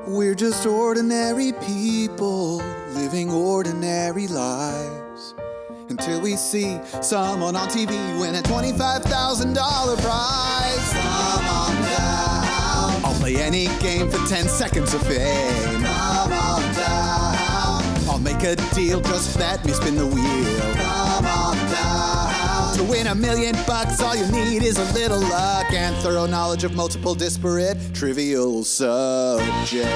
We're just ordinary people living ordinary lives until we see someone on TV win a $25,000 prize. Come on down. I'll play any game for 10 seconds of fame. Come on down. I'll make a deal, just let me spin the wheel. Come on down. To win $1 million, all you need is a little luck and thorough knowledge of multiple disparate trivial subjects.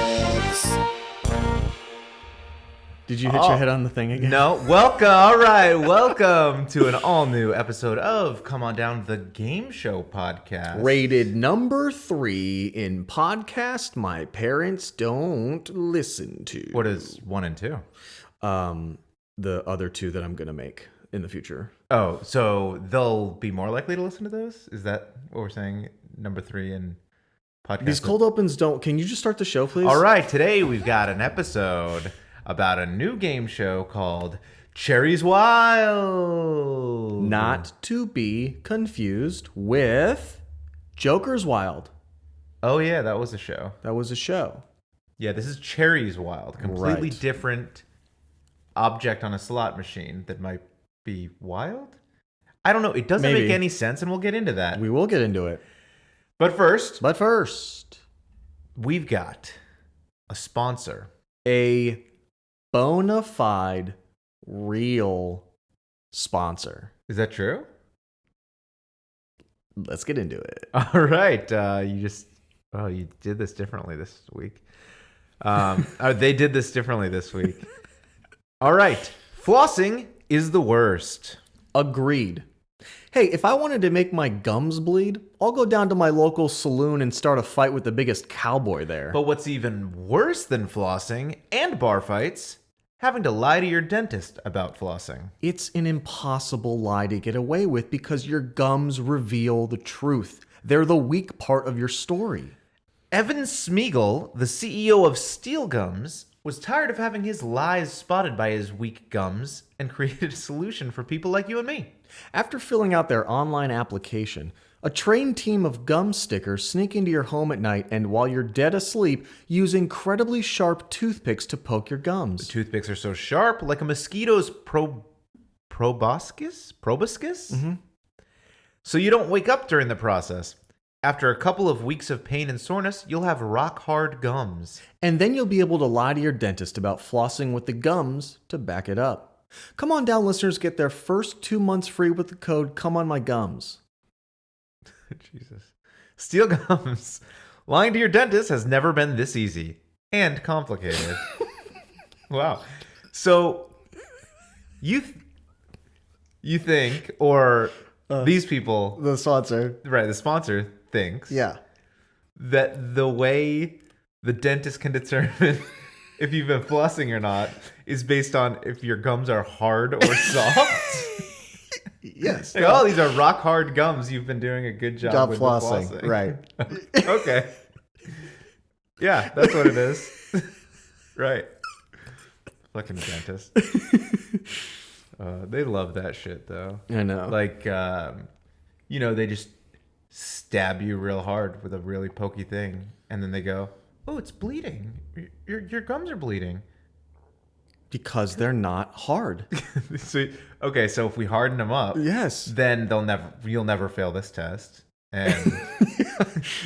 Did you hit your head on the thing again? No. Welcome. All right. Welcome to an all-new episode of Come On Down, the game show podcast. Rated number 3 in podcast my parents don't listen to. What is 1 and 2? The other 2 that I'm going to make in the future. Oh, so they'll be more likely to listen to those? Is that what we're saying? Number 3 in podcast? These cold opens don't... Can you just start the show, please? All right. Today we've got an episode about a new game show called Cherries Wild. Not to be confused with Joker's Wild. Oh, yeah, that was a show. That was a show. Yeah, this is Cherries Wild. Completely Right. different object on a slot machine that might be wild? I don't know. It doesn't Maybe. make any sense, and we'll get into that. We will get into it. But first, We've got a sponsor. a bona fide, real sponsor. Is that true? Let's get into it. All right. You did this differently this week. They did this differently this week. All right. Flossing is the worst. Agreed. Hey, if I wanted to make my gums bleed, I'll go down to my local saloon and start a fight with the biggest cowboy there. But what's even worse than flossing and bar fights, having to lie to your dentist about flossing. It's an impossible lie to get away with because your gums reveal the truth. They're the weak part of your story. Evan Smeagol, the CEO of Steel Gums, was tired of having his lies spotted by his weak gums and created a solution for people like you and me. After filling out their online application, a trained team of gum stickers sneak into your home at night and while you're dead asleep, use incredibly sharp toothpicks to poke your gums. Toothpicks are so sharp, like a mosquito's proboscis? Mm-hmm. So you don't wake up during the process. After a couple of weeks of pain and soreness, you'll have rock-hard gums. And then you'll be able to lie to your dentist about flossing with the gums to back it up. Come On Down listeners get their first 2 months free with the code COMEONMYGUMS. Jesus. Steel Gums. Lying to your dentist has never been this easy and complicated. Wow. So you think, or these people, The sponsor. right, the sponsor thinks Yeah. that the way the dentist can determine if you've been flossing or not is based on if your gums are hard or soft. Yes. Like, oh, these are rock hard gums. You've been doing a good job with flossing. the flossing. Right. Okay. Yeah, that's what it is. Right. Fucking dentist. They love that shit, though. I know. Like, they just stab you real hard with a really pokey thing, and then they go, "Oh, it's bleeding. Your gums are bleeding." Because they're not hard. So if we harden them up, Yes. then you'll never fail this test. And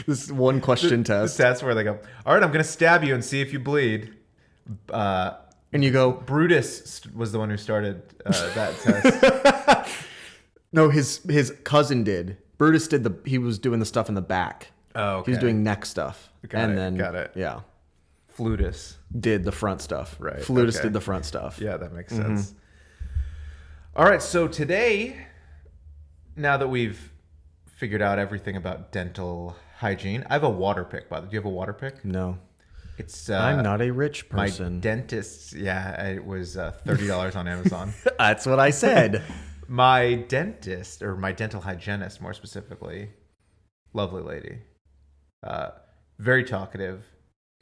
This one question the test. test where they go, "All right, I'm going to stab you and see if you bleed." And you go, Brutus was the one who started that test. no, his cousin did. Brutus he was doing the stuff in the back. Oh, okay. He was doing neck stuff. Got it. Yeah. Flutus. Did the front stuff. Right, Flutus okay. did the front stuff. Yeah, that makes sense. All right, so today, now that we've figured out everything about dental hygiene, I have a water pick, by the way. Do you have a water pick? No. It's I'm not a rich my person. dentist's. Yeah, it was $30 on Amazon. That's what I said. My dentist, or my dental hygienist more specifically, lovely lady, very talkative.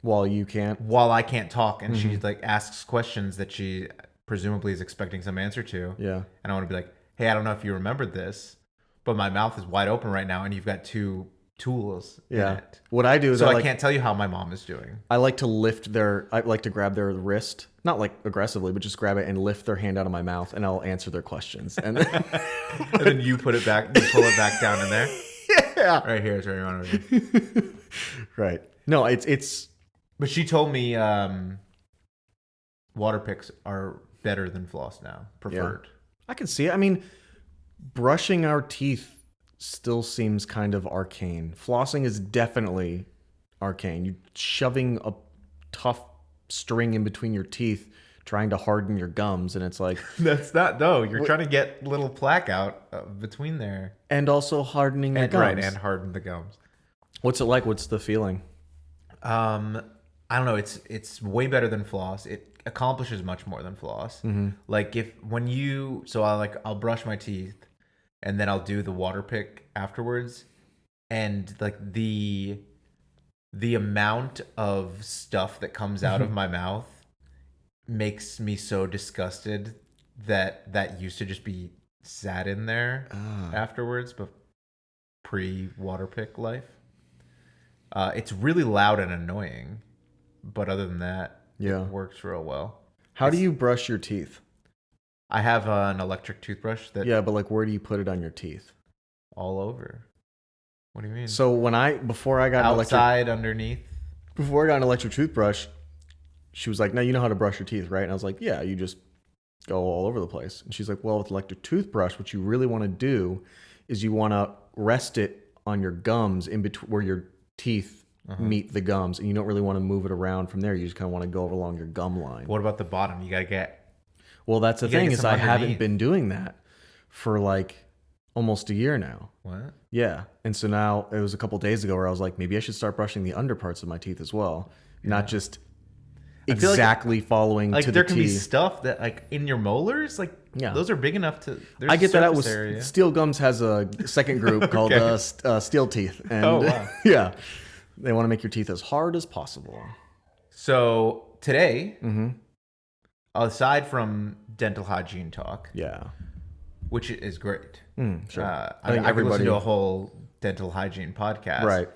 While you can't. While I can't talk, and she like asks questions that she presumably is expecting some answer to. Yeah. And I want to be like, "Hey, I don't know if you remembered this, but my mouth is wide open right now, and you've got 2 tools Yeah. in it. What I do is So I can't tell you how my mom is doing. I like to grab their wrist, not like aggressively, but just grab it and lift their hand out of my mouth, and I'll answer their questions. And then, And then you pull it back down in there. yeah, Right here is where you want to be. right. No, it's But she told me water picks are better than floss now, preferred. I can see it. I mean, brushing our teeth still seems kind of arcane. Flossing is definitely arcane. You're shoving a tough string in between your teeth, trying to harden your gums, and it's like That's not though. You're trying to get little plaque out between there, and also hardening your gums. right, and harden the gums. What's it like? What's the feeling? I don't know. It's way better than floss. It accomplishes much more than floss. Like I'll brush my teeth, and then I'll do the water pick afterwards, and like the amount of stuff that comes out of my mouth makes me so disgusted that used to just be sat in there afterwards, but pre water pick life. It's really loud and annoying, but other than that, Yeah. it works real well. How do you brush your teeth? I have an electric toothbrush that Yeah, but like, where do you put it on your teeth? all over. What do you mean? So before I got an Outside, underneath. an electric toothbrush, she was like, "No, you know how to brush your teeth, right?" And I was like, "Yeah, you just go all over the place." And she's like, "Well, with electric toothbrush, what you really want to do is you want to rest it on your gums in between where your teeth meet the gums, and you don't really want to move it around from there. You just kind of want to go along your gum line." What about the bottom? You gotta get. Well, that's the You gotta thing get is some I haven't underneath. been doing that for like almost a year now. What? Yeah. And so now it was a couple days ago where I was like, maybe I should start brushing the under parts of my teeth as well, not just feel like- exactly following Like to there the can be T. stuff that like in your molars, like Yeah. those are big enough to. There's I get that. surface area. Steel Gums has a second group called Steel Teeth, and Oh, wow. yeah, they want to make your teeth as hard as possible. So today, aside from dental hygiene talk, Yeah, which is great, sure. I I think could listen everybody- to a whole dental hygiene podcast, Right.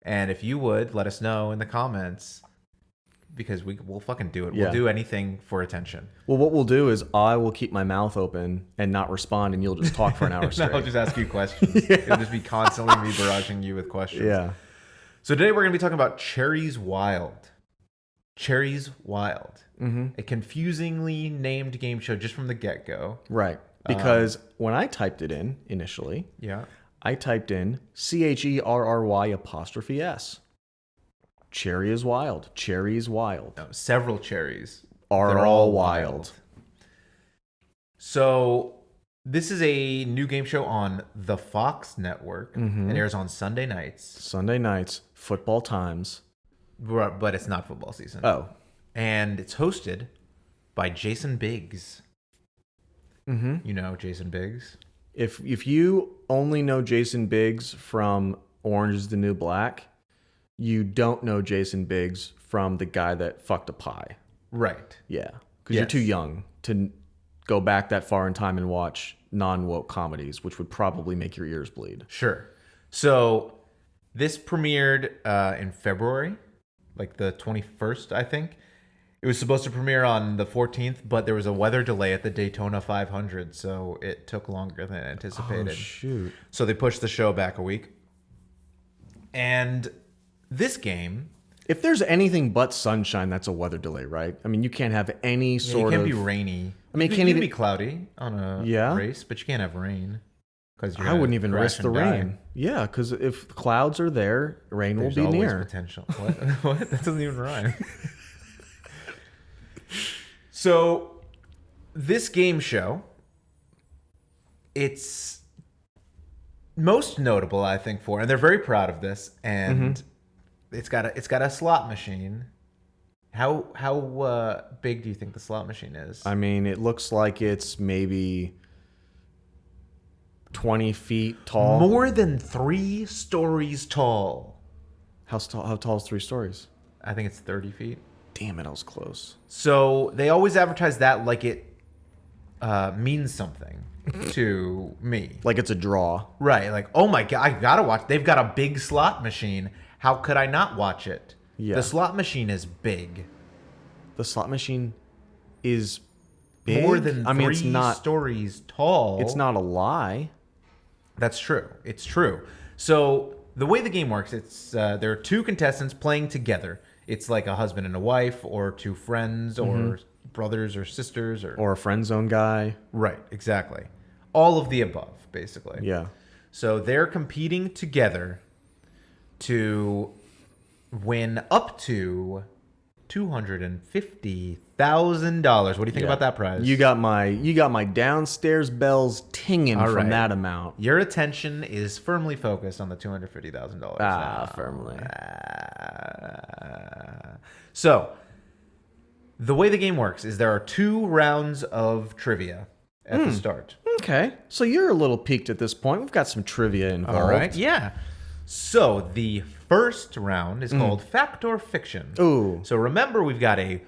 And if you would let us know in the comments, because we'll fucking do it. Yeah. We'll do anything for attention. Well, what we'll do is I will keep my mouth open and not respond, and you'll just talk for an hour No, straight. I'll just ask you questions. It'll just be constantly me barraging you with questions. Yeah. So today we're going to be talking about Cherries Wild. Cherries Wild. A confusingly named game show just from the get-go. Right. Because when I typed it in initially, Yeah. I typed in CHERRY''S. Cherry is wild. Cherry is wild. No, several cherries. Are They're all wild. So this is a new game show on the Fox network. It airs on Sunday nights, Sunday nights, football times. but it's not football season. Oh. And it's hosted by Jason Biggs. You know Jason Biggs? If you only know Jason Biggs from Orange is the New Black, you don't know Jason Biggs from the guy that fucked a pie. Right. Yeah. Because you're Yes. too young to go back that far in time and watch non-woke comedies, which would probably make your ears bleed. Sure. So this premiered in February, like the 21st, I think. It was supposed to premiere on the 14th, but there was a weather delay at the Daytona 500, so it took longer than anticipated. Oh, shoot. So they pushed the show back a week. And this game, If there's anything but sunshine, that's a weather delay, right? I mean, you can't have any it sort can of... be rainy. I mean, it it can't can even be cloudy on a Yeah? race, but you can't have rain. I wouldn't even risk the rain. Yeah, because if clouds are there, rain There's will be always near. potential. What? What? That doesn't even rhyme. So, this game show, it's most notable, I think, for, and they're very proud of this, and it's got a slot machine. How big do you think the slot machine is? I mean, it looks like it's maybe 20 feet tall. More than 3 stories tall. How tall is 3 stories? I think it's 30 feet. Damn it, I was close. So they always advertise that like means something to me. Like it's a draw. Right. Like, oh my God, I gotta watch. They've got a big slot machine. How could I not watch it? Yeah. The slot machine is big. The slot machine is big. More than three it's not stories tall. It's not a lie. That's true. It's true. So the way the game works, it's there are two contestants playing together. It's like a husband and a wife, or two friends, or brothers or sisters, Or a friend zone guy. right, exactly. All of the above, basically. Yeah. So they're competing together to win up to $250,000. What do you think about that prize? You got my downstairs bells tinging All from right. that amount. Your attention is firmly focused on the $250,000. Firmly. So, the way the game works is there are 2 rounds of trivia at the start. Okay. So you're a little peaked at this point. We've got some trivia involved. All right. Yeah. So the first round is called Fact or Fiction. Ooh. So remember, we've got a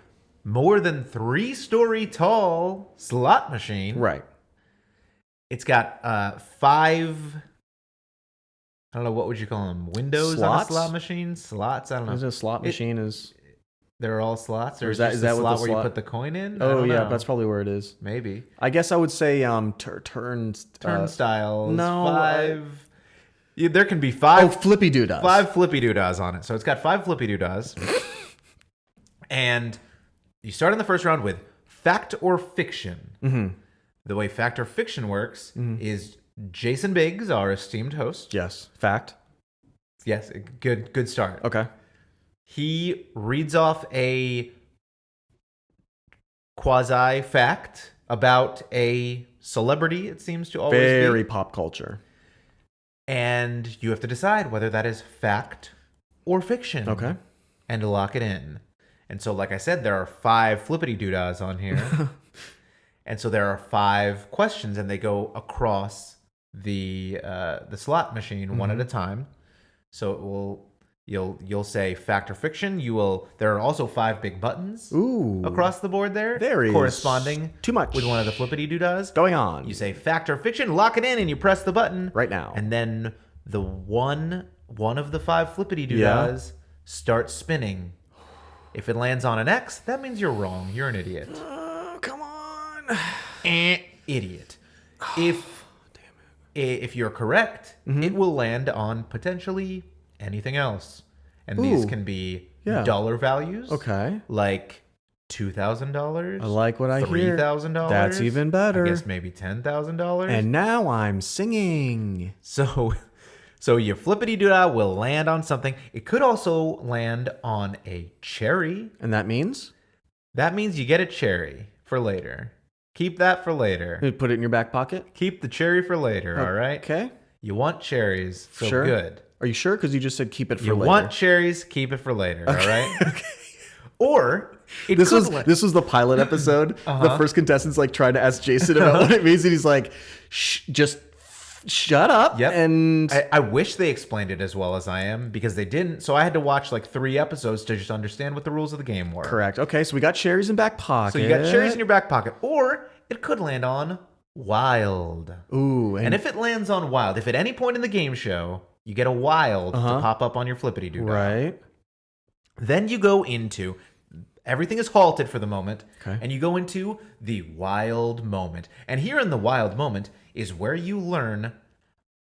more than 3-story tall slot machine. Right. It's got 5. I don't know, what would you call them? Windows Slots? on a slot machine? Slots? I don't know. Is it a slot machine? They're all slots, or Or is is that the what slot the where you slot- put the coin in? I Oh don't yeah, know. that's probably where it is. Maybe I guess I would say turnstiles. no, 5. Yeah, there can be 5. flippy doodah. 5 flippy doodahs on it. So it's got 5 flippy doodahs. And you start in the first round with fact or fiction. Mm-hmm. The way fact or fiction works is Jason Biggs, our esteemed host. Yes. Fact. Yes, good start. Okay. He reads off a quasi fact about a celebrity, it seems to always Very be. pop culture. And you have to decide whether that is fact or fiction. Okay. And to lock it in. And so, like I said, there are 5 flippity doodahs on here. And so there are 5 questions, and they go across the slot machine one at a time. So it will you'll say fact or fiction. There are also 5 big buttons across the board there. There is corresponding too much with one of the flippity doodahs. going on. You say fact or fiction, lock it in, and you press the button Right now. and then the one of the 5 flippity doodahs starts spinning. If it lands on an X, that means you're wrong. You're an idiot. Oh, come on. Idiot. If you're correct, it will land on potentially anything else. And these Ooh. can be Yeah. dollar values. Okay. Like $2,000. I like what I hear. $3,000. That's even better. I guess maybe $10,000. And now I'm singing. So your flippity doodah will land on something. It could also land on a cherry. And that means? That means you get a cherry for later. Keep that for later. You put it in your back pocket? Keep the cherry for later, all right? Okay. You want cherries, so Sure. good. Are you sure? Because you just said keep it for You later. want cherries, keep it for later, all right? Or it This could was the pilot episode. The first contestant's like trying to ask Jason about what it means, and he's like, just shut up. Yep. And I wish they explained it as well as I am, because they didn't. So I had to watch like 3 episodes to just understand what the rules of the game were. correct. Okay, so we got cherries in back pocket. So you got cherries in your back pocket. Or it could land on wild. Ooh, And if it lands on wild, if at any point in the game show you get a wild to pop up on your flippity doodah, right. then you go into everything is halted for the moment, Okay. and you go into the wild moment. And here in the wild moment is where you learn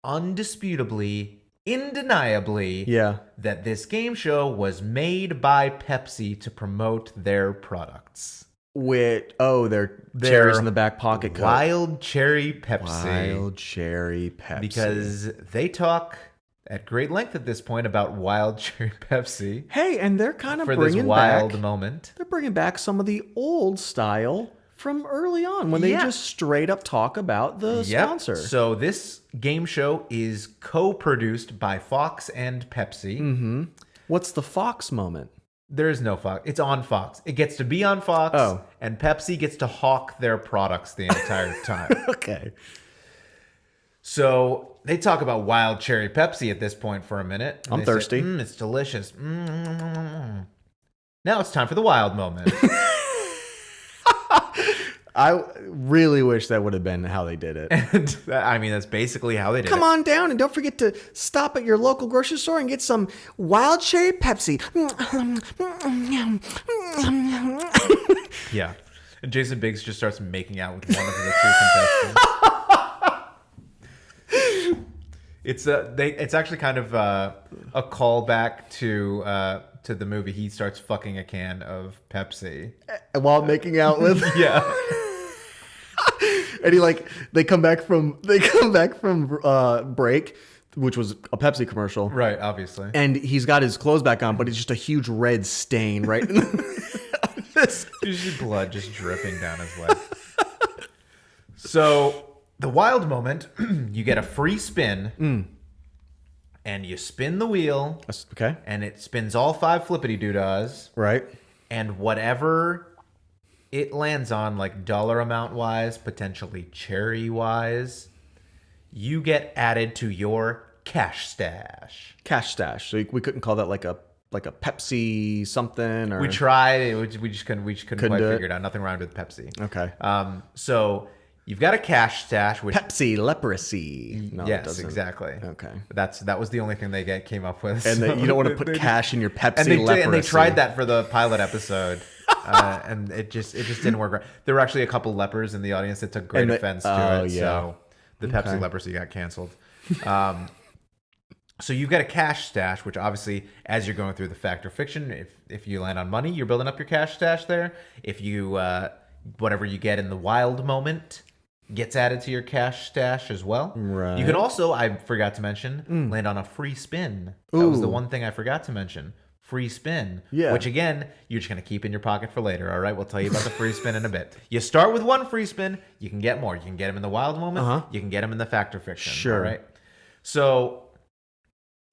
undisputably, undeniably, Yeah. that this game show was made by Pepsi to promote their products. They're They're cherries in the back pocket. Coke. Wild Cherry Pepsi. Wild cherry Pepsi. Because they talk at great length at this point about Wild Cherry Pepsi hey, and they're kind of for this bringing wild back. moment. They're bringing back some of the old style from early on when they Yeah. just straight up talk about the Yep. sponsor. So this game show is co-produced by Fox and Pepsi. What's the Fox moment? There is no Fox. It's on Fox. It gets to be on Fox, Oh. and Pepsi gets to hawk their products the entire time. Okay. So they talk about Wild Cherry Pepsi at this point for a minute. and I'm they say, thirsty. It's delicious. Now it's time for the wild moment. I really wish that would have been how they did it. And I mean, that's basically how they did Come it. on down and don't forget to stop at your local grocery store and get some wild cherry Pepsi. Yeah. And Jason Biggs just starts making out with one of the two contestants. It's actually kind of a callback to the movie. He starts fucking a can of Pepsi While making out with. Yeah. And they come back from break, which was a Pepsi commercial. Right, obviously. And he's got his clothes back on, but it's just a huge red stain right this. Usually blood just dripping down his leg. So the wild moment, you get a free spin, and you spin the wheel, Okay. and it spins all 5 flippity doodahs, Right. and whatever it lands on, like dollar amount wise, potentially cherry wise, you get added to your cash stash. Cash stash. So we couldn't call that like a Pepsi something, or We tried, we just couldn't quite do it? figure it out. Nothing rhymed with Pepsi. Okay. So you've got a cash stash, which Pepsi leprosy. No, it yes, doesn't. exactly. Okay. That was the only thing they came up with. And So you don't want to put they- cash in your Pepsi and they leprosy. and they tried that for the pilot episode, and it just didn't work. Right. There were actually a couple lepers in the audience that took great And they- offense to oh, it. yeah. So the Pepsi Okay. leprosy got canceled. So you've got a cash stash, which obviously, as you're going through the fact or fiction, if you land on money, you're building up your cash stash there. If you whatever you get in the wild moment gets added to your cash stash as well. Right. You can also, I forgot to mention, land on a free spin. That was the Ooh. one thing I forgot to mention. Free spin. Yeah. Which again, you're just going to keep in your pocket for later. All right. We'll tell you about the free spin in a bit. You start with one free spin. You can get more. You can get them in the wild moment. Uh-huh. You can get them in the fact or fiction. Sure. All right. So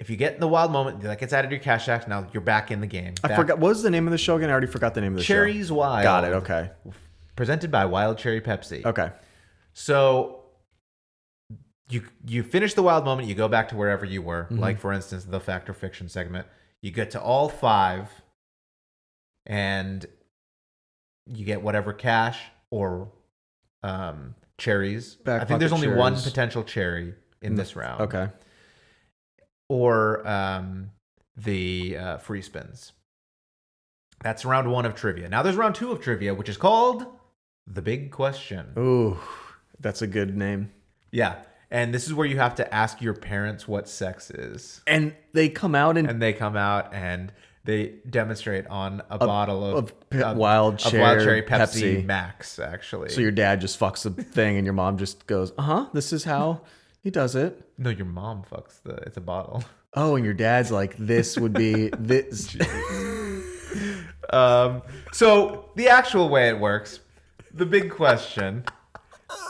if you get in the wild moment, that gets added to your cash stash. Now you're back in the game. I forgot. What was the name of the show again? I already forgot the name of the show. Cherries Wild. Got it. Okay. Presented by Wild Cherry Pepsi. Okay. So you finish the wild moment, you go back to wherever you were. Mm-hmm. Like for instance, the fact or fiction segment. You get to all 5, and you get whatever cash or cherries. Back I think there's pocket only one cherries. potential cherry in this round. Okay. Or the free spins. That's round 1 of trivia. Now there's round 2 of trivia, which is called The Big Question. Ooh, that's a good name. Yeah. And this is where you have to ask your parents what sex is. And they come out and And they come out and they demonstrate on a bottle of Wild Cherry Cherry Pepsi Pepsi. Max, actually. so your dad just fucks the thing, and your mom just goes, this is how he does it. No, your mom fucks it's a bottle. Oh, and your dad's like, this would be this. So the actual way it works, the big question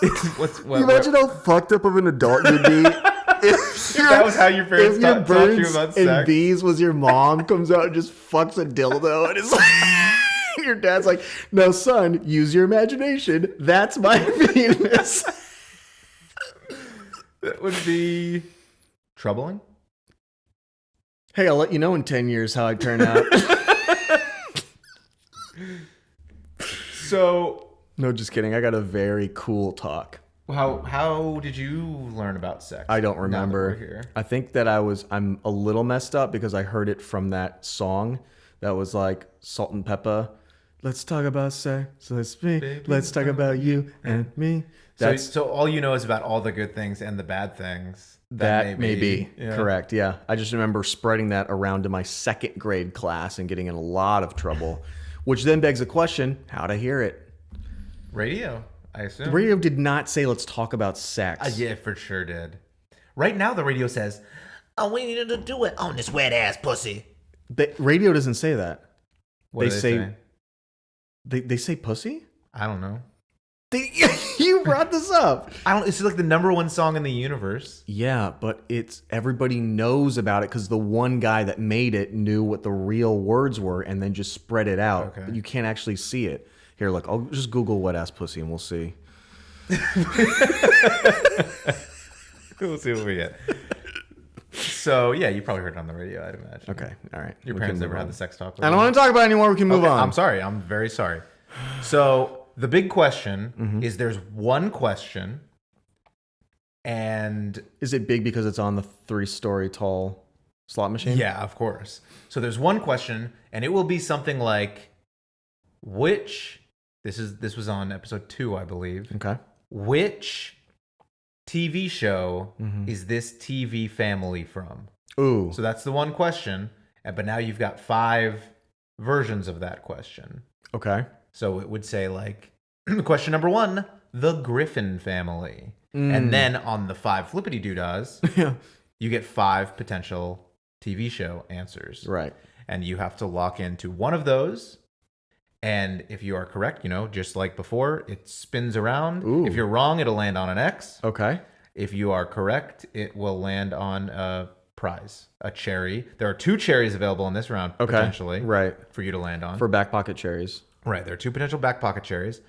is what Imagine how fucked up of an adult you'd be. that was how your parents if your taught you birds about and sex. bees was your mom comes out and just fucks a dildo, and it's like your dad's like, no, son, use your imagination. That's my penis. That would be troubling. Hey, I'll let you know in 10 years how I turn out. So No, just kidding. I got a very cool talk. how did you learn about sex? I don't now that remember. we're here? I think that I'm a little messed up because I heard it from that song that was like Salt and Pepper. Let's talk about sex. Let's me. Baby, Let's talk about you and me. That's So all you know is about all the good things and the bad things. that may be Yeah. correct. Yeah. I just remember spreading that around to my 2nd grade class and getting in a lot of trouble, which then begs the question, how'd I hear it? Radio, I assume. The radio did not say, let's talk about sex. Yeah, for sure did. Right now, the radio says, "Oh, we needed to do it on this wet ass pussy." The radio doesn't say that. What do they say? They say pussy? I don't know. You brought this up. It's like the #1 song in the universe. Yeah, but it's everybody knows about it because the one guy that made it knew what the real words were and then just spread it out. Okay. But you can't actually see it. Here, look, I'll just Google wet ass pussy and we'll see. We'll see what we get. So yeah, you probably heard it on the radio, I'd imagine. Okay, all right. Your We parents can never move had on. the sex talk. With I don't you? want to talk about it anymore. We can move Okay, on. I'm sorry. I'm very sorry. So the big question is there's one question, and Is it big because it's on the 3-story tall slot machine? yeah, of course. So there's one question, and it will be something like, this was on episode 2, I believe. Okay. Which TV show is this TV family from? Ooh. So that's the one question, but now you've got 5 versions of that question. Okay. So it would say like, question number 1, the Griffin family. And then on the 5 flippity doodads, Yeah. you get 5 potential TV show answers. Right. And you have to lock into one of those. And if you are correct, just like before, it spins around. Ooh. If you're wrong, it'll land on an X. Okay. If you are correct, it will land on a prize, a cherry. There are 2 cherries available in this round, potentially, Right. for you to land on. For back pocket cherries. Right, there are 2 potential back pocket cherries,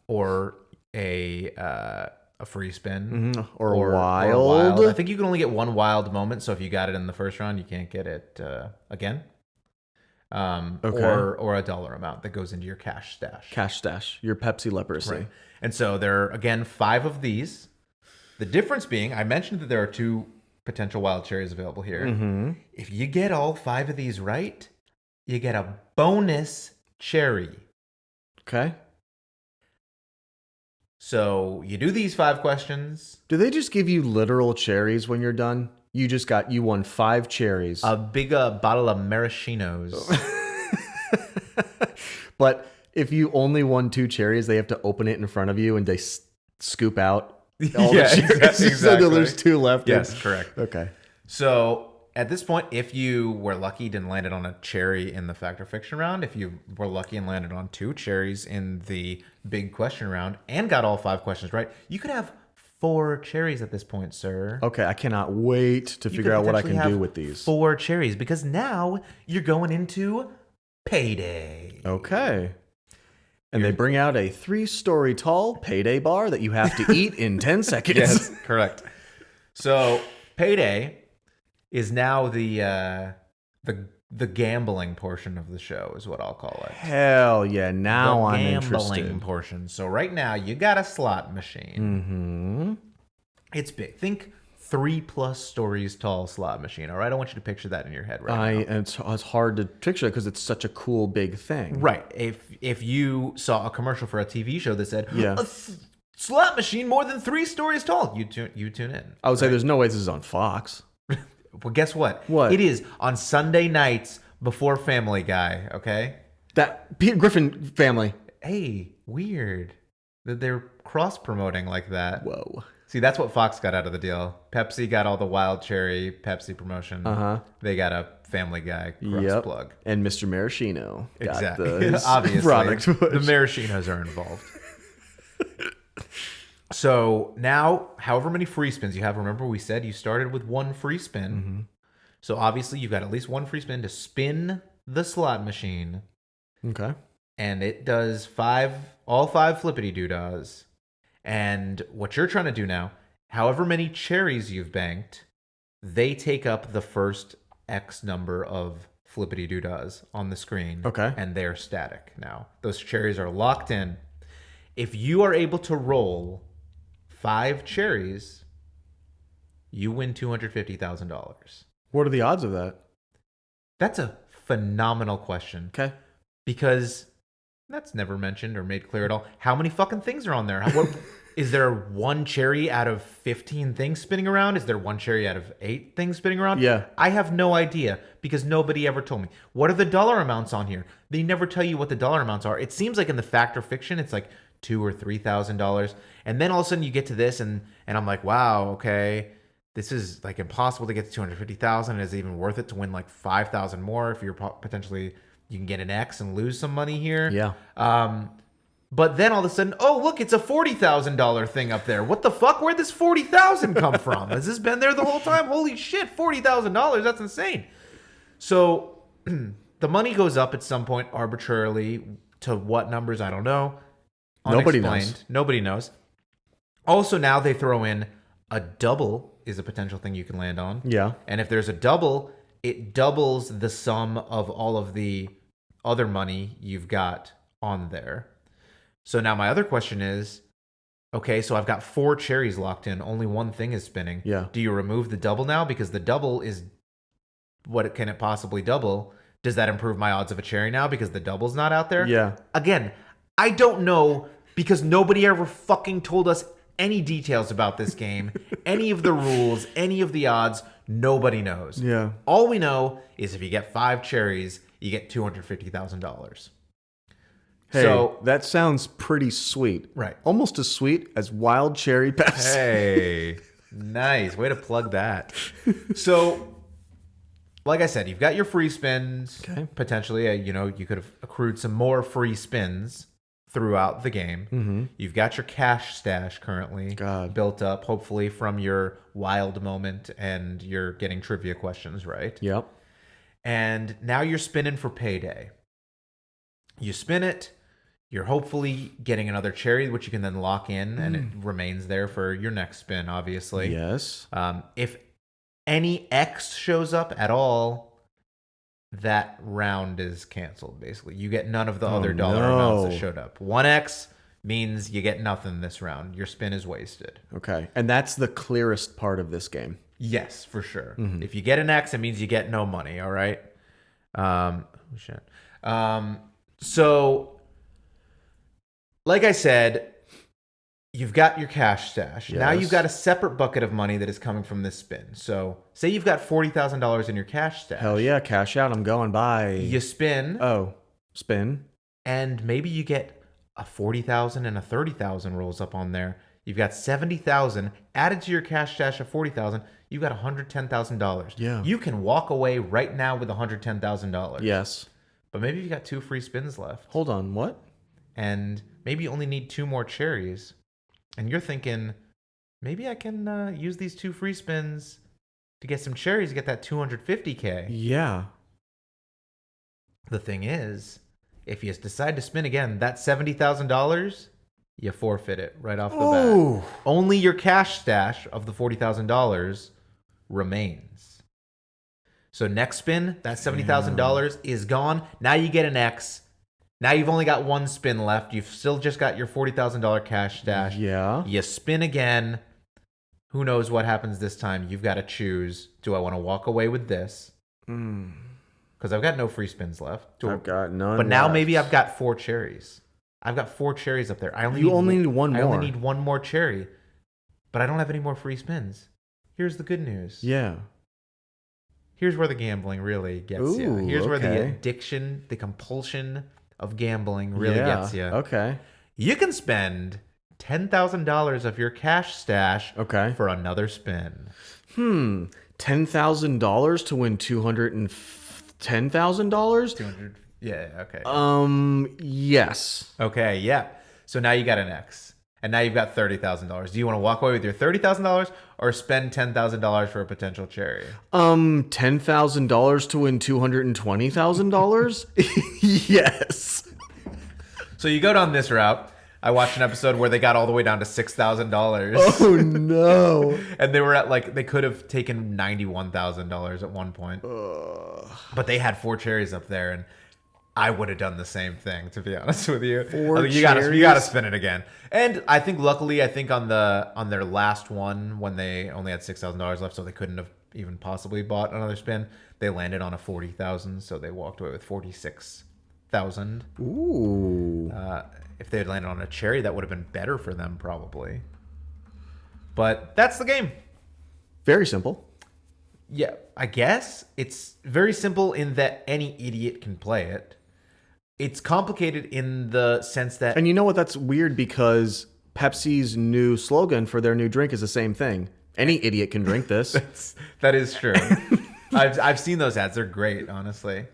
or a free spin, Or wild. I think you can only get 1 wild moment. So if you got it in the first round, you can't get it again. Okay. Or a dollar amount that goes into your cash stash. Cash stash. Your Pepsi leprosy. Right. And so there are, again, 5 of these. The difference being, I mentioned that there are 2 potential wild cherries available here. If you get all 5 of these right, you get a bonus cherry. Okay. So you do these 5 questions. Do they just give you literal cherries when you're done? You won 5 cherries. A big bottle of maraschinos. But if you only won 2 cherries, they have to open it in front of you and they scoop out all the cherries. Exactly. So there's 2 left. Yes, correct. Okay. So at this point, if you were lucky and landed on a cherry in the fact or fiction round, if you were lucky and landed on 2 cherries in the big question round and got all 5 questions right, you could have 4 cherries at this point, sir. Okay, I cannot wait to You figure could out what I potentially can do have with these. 4 cherries, because now you're going into payday. Okay. And they bring out a 3-story tall payday bar that you have to eat in 10 seconds. Yes, correct. So payday is now the gambling portion of the show, is what I'll call it. Hell yeah, now I'm Gambling interested. portion. So right now you got a slot machine. It's big. Think 3+ stories tall slot machine. All right, I want you to picture that in your head right now. It's hard to picture because it's such a cool big thing. Right. If you saw a commercial for a TV show that said, Yeah. a slot machine more than 3 stories tall, you tune in. I would say there's no way this is on Fox. Well, guess what? What? It is on Sunday nights before Family Guy, okay? That Peter Griffin family. Hey, weird that they're cross-promoting like that. Whoa. See, that's what Fox got out of the deal. Pepsi got all the Wild Cherry Pepsi promotion. They got a Family Guy cross plug. And Mr. Maraschino got Exactly. the Obviously, product push. the Maraschinos are involved. So now, however many free spins you have, remember we said you started with 1 free spin. So obviously you've got at least 1 free spin to spin the slot machine. Okay. And it does all 5 flippity doodads. And what you're trying to do now, however many cherries you've banked, they take up the first X number of flippity doodads on the screen. Okay. And they're static now. Those cherries are locked in. If you are able to roll 5 cherries, you win $250,000. What are the odds of that? That's a phenomenal question. Okay. Because that's never mentioned or made clear at all. How many fucking things are on there? Is there 1 cherry out of 15 things spinning around? Is there 1 cherry out of 8 things spinning around? Yeah. I have no idea because nobody ever told me. What are the dollar amounts on here? They never tell you what the dollar amounts are. It seems like in the fact or fiction, it's like $2,000 or $3,000. And then all of a sudden you get to this and I'm like, wow, okay. This is like impossible to get to 250,000. Is it even worth it to win like 5,000 more if you're potentially, you can get an X and lose some money here? Yeah. But then all of a sudden, oh, look, it's a $40,000 thing up there. What the fuck? Where'd this $40,000 come from? Has this been there the whole time? Holy shit, $40,000. That's insane. So the money goes up at some point arbitrarily to what numbers? I don't know. Nobody Unexplained. knows. Nobody knows. Also, now they throw in a double is a potential thing you can land on. Yeah. And if there's a double, it doubles the sum of all of the other money you've got on there. So now my other question is, okay, so I've got 4 cherries locked in. Only one thing is spinning. Yeah. Do you remove the double now? Because the double is what can it possibly double? Does that improve my odds of a cherry now because the double's not out there? Yeah. Again, I don't know because nobody ever fucking told us any details about this game, any of the rules, any of the odds. Nobody knows. Yeah. All we know is if you get 5 cherries, you get $250,000. Hey, So that sounds pretty sweet. Right. Almost as sweet as wild cherry Pepsi. Hey, nice. Way to plug that. So, like I said, you've got your free spins. Okay. Potentially, you could have accrued some more free spins throughout the game. Mm-hmm. You've got your cash stash currently built up, hopefully from your wild moment and you're getting trivia questions right. Yep. And now you're spinning for payday. You spin it. You're hopefully getting another cherry, which you can then lock in, and it remains there for your next spin, obviously. Yes. If any X shows up at all, that round is canceled, basically. You get none of the other dollar amounts that showed up. 1X means you get nothing this round. Your spin is wasted. Okay. And that's the clearest part of this game. Yes, for sure. If you get an X, it means you get no money, all right? Shit. So... like I said, you've got your cash stash. Yes. Now you've got a separate bucket of money that is coming from this spin. So say you've got $40,000 in your cash stash. Hell yeah, cash out. I'm going by. You spin. Spin. And maybe you get a $40,000 and a $30,000 rolls up on there. You've got $70,000 added to your cash stash of $40,000. You've got $110,000. Yeah. You can walk away right now with $110,000. Yes. But maybe you got 2 free spins left. Hold on. What? And maybe you only need 2 more cherries. And you're thinking, maybe I can use these 2 free spins to get some cherries to get that $250K. Yeah. The thing is, if you decide to spin again, that $70,000, you forfeit it right off the bat. Only your cash stash of the $40,000 remains. So next spin, that $70,000 is gone. Now you get an X. Now you've only got 1 spin left. You've still just got your $40,000 cash stash. Yeah. You spin again. Who knows what happens this time? You've got to choose. Do I want to walk away with this? Because I've got no free spins left. I've got none. But now left. maybe I've got 4 cherries. I've got 4 cherries up there. You only need one more. I only need 1 more cherry. But I don't have any more free spins. Here's the good news. Yeah. Here's where the gambling really gets you. Here's where the okay. addiction, the compulsion of gambling really gets you. Okay. You can spend $10,000 of your cash stash for another spin. $10,000 to win $210,000? 200. Yeah, okay. Yes. Okay, yeah. So now you got an X. And now you've got $30,000. Do you want to walk away with your $30,000 or spend $10,000 for a potential cherry? $10,000 to win $220,000? Yes. So you go down this route. I watched an episode where they got all the way down to $6,000. Oh no. And they were at they could have taken $91,000 at one point. But they had 4 cherries up there, and I would have done the same thing, to be honest with you. You gotta spin it again. And I think luckily, on their last one, when they only had $6,000 left, so they couldn't have even possibly bought another spin, they landed on a $40,000, so they walked away with $46,000. Ooh. If they had landed on a cherry, that would have been better for them, probably. But that's the game. Very simple. Yeah, I guess it's very simple in that any idiot can play it. It's complicated in the sense that... And you know what? That's weird because Pepsi's new slogan for their new drink is the same thing. Any idiot can drink this. That is true. I've seen those ads. They're great, honestly.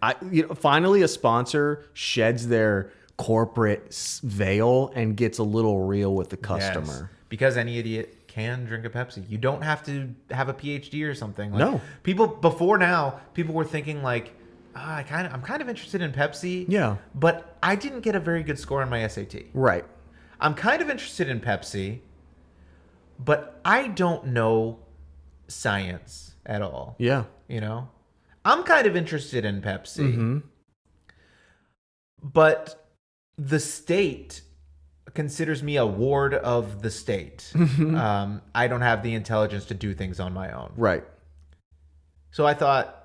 Finally, a sponsor sheds their corporate veil and gets a little real with the customer. Yes, because any idiot can drink a Pepsi. You don't have to have a PhD or something. No. People were thinking I'm kind of interested in Pepsi. Yeah. But I didn't get a very good score on my SAT. Right. I'm kind of interested in Pepsi, but I don't know science at all. Yeah. I'm kind of interested in Pepsi. But the state considers me a ward of the state. I don't have the intelligence to do things on my own. Right. So I thought,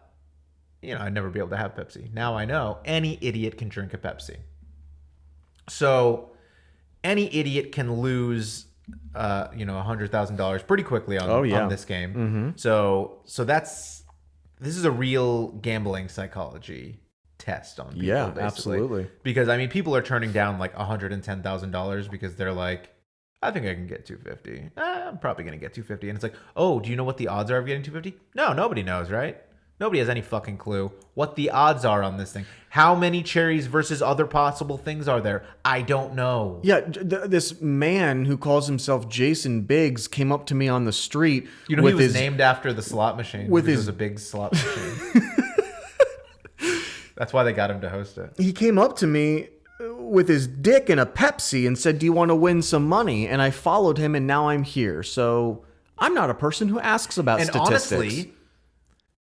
I'd never be able to have Pepsi. Now I know any idiot can drink a Pepsi. So any idiot can lose, $100,000 pretty quickly on this game. Mm-hmm. So this is a real gambling psychology test on people. Yeah, basically. absolutely. Because people are turning down like $110,000 because they're like, I think I can get 250. I'm probably gonna get 250, and it's like, oh, do you know what the odds are of getting 250? No, nobody knows, right? Nobody has any fucking clue what the odds are on this thing. How many cherries versus other possible things are there? I don't know. Yeah, this man who calls himself Jason Biggs came up to me on the street. He was named after the slot machine. It was a big slot machine. That's why they got him to host it. He came up to me with his dick in a Pepsi and said, "Do you want to win some money?" And I followed him, and now I'm here. So I'm not a person who asks about statistics. Honestly,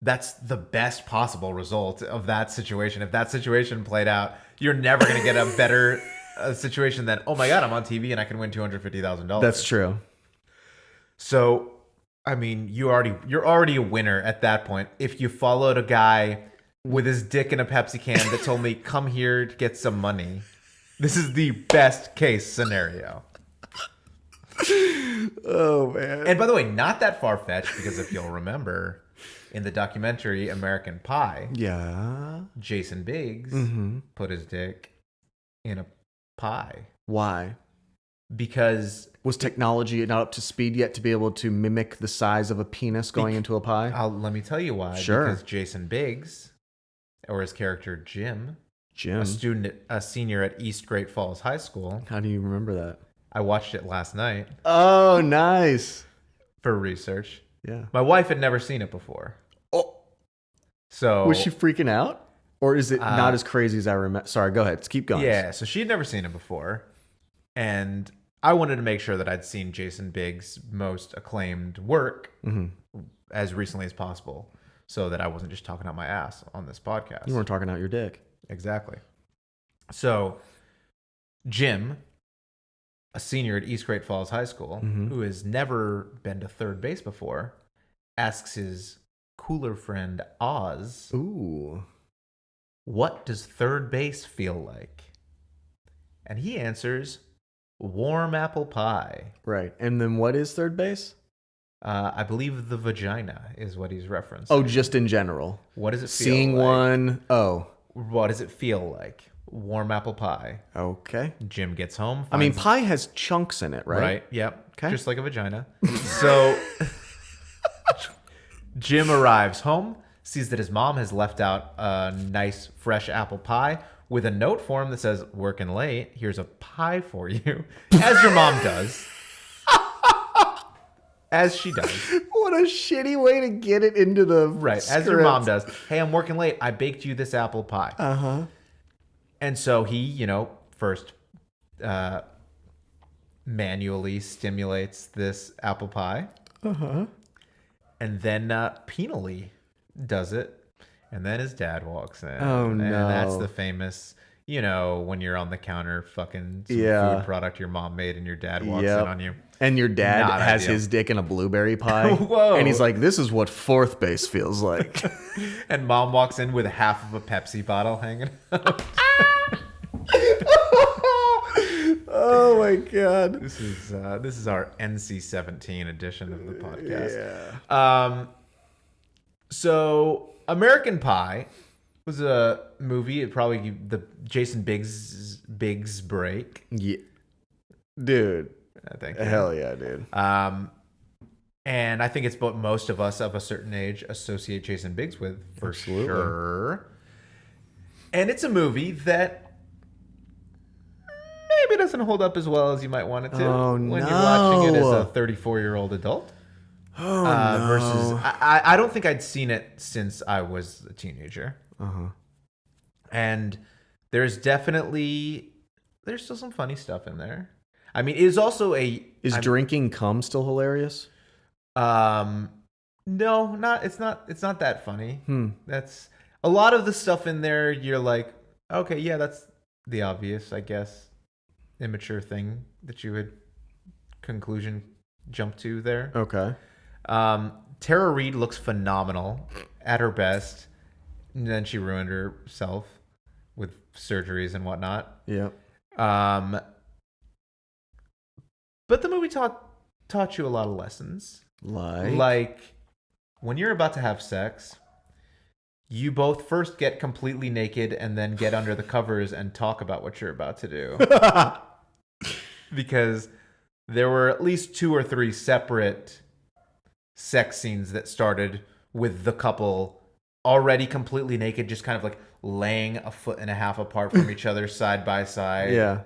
that's the best possible result of that situation. If that situation played out, you're never going to get a better situation than, oh my God, I'm on TV and I can win $250,000. That's true. So, you're already a winner at that point. If you followed a guy with his dick in a Pepsi can that told me, come here to get some money, this is the best case scenario. Oh, man. And by the way, not that far-fetched, because if you'll remember, in the documentary American Pie, Jason Biggs put his dick in a pie. Why? Because... Was technology not up to speed yet to be able to mimic the size of a penis going into a pie? Let me tell you why. Sure. Because Jason Biggs, or his character Jim, Jim, a senior at East Great Falls High School. How do you remember that? I watched it last night. Oh, nice. For research. Yeah. My wife had never seen it before. Oh. So was she freaking out? Or is it not as crazy as I remember? Sorry, go ahead. Keep going. Yeah, so she had never seen it before. And I wanted to make sure that I'd seen Jason Biggs' most acclaimed work as recently as possible, so that I wasn't just talking out my ass on this podcast. You weren't talking out your dick. Exactly. So Jim, a senior at East Great Falls High School, who has never been to third base before, asks his cooler friend Oz, "Ooh, what does third base feel like?" And he answers, warm apple pie. Right. And then what is third base? I believe the vagina is what he's referencing. Oh, just in general. What does it feel Seeing like? one. Oh. What does it feel like? Warm apple pie. Okay. Jim gets home. Pie has chunks in it, right? Right. Yep. Okay. Just like a vagina. So Jim arrives home, sees that his mom has left out a nice fresh apple pie with a note for him that says, working late, here's a pie for you. As your mom does. As she does. What a shitty way to get it into the right. script. As your mom does. Hey, I'm working late. I baked you this apple pie. Uh-huh. And so he, first manually stimulates this apple pie. Uh-huh. And then penally does it. And then his dad walks in. Oh, no. And that's the famous, when you're on the counter fucking some food product your mom made and your dad walks in on you. And your dad Not has ideal. his dick in a blueberry pie. Whoa. And he's like, this is what fourth base feels like. And mom walks in with half of a Pepsi bottle hanging out. Oh my God. This is our NC-17 edition of the podcast. Yeah. So American Pie was a movie. It probably the Jason Biggs break. Yeah. Dude. I think. Hell yeah, dude. And I think it's what most of us of a certain age associate Jason Biggs with, for Absolutely. sure. And it's a movie that maybe doesn't hold up as well as you might want it to when you're watching it as a 34-year-old adult. Oh, no. Versus, I don't think I'd seen it since I was a teenager. Uh-huh. And there's still some funny stuff in there. It is also Is drinking cum still hilarious? No, it's not that funny. That's a lot of the stuff in there. You're like, okay, yeah, that's the obvious, I guess. immature thing that you would conclusion jump to there. Okay. Tara Reid looks phenomenal at her best. And then she ruined herself with surgeries and whatnot. Yeah. But the movie taught you a lot of lessons. Like when you're about to have sex, you both first get completely naked and then get under the covers and talk about what you're about to do. Because there were at least 2 or 3 separate sex scenes that started with the couple already completely naked, just kind of like laying a foot and a half apart from each other side by side. Yeah.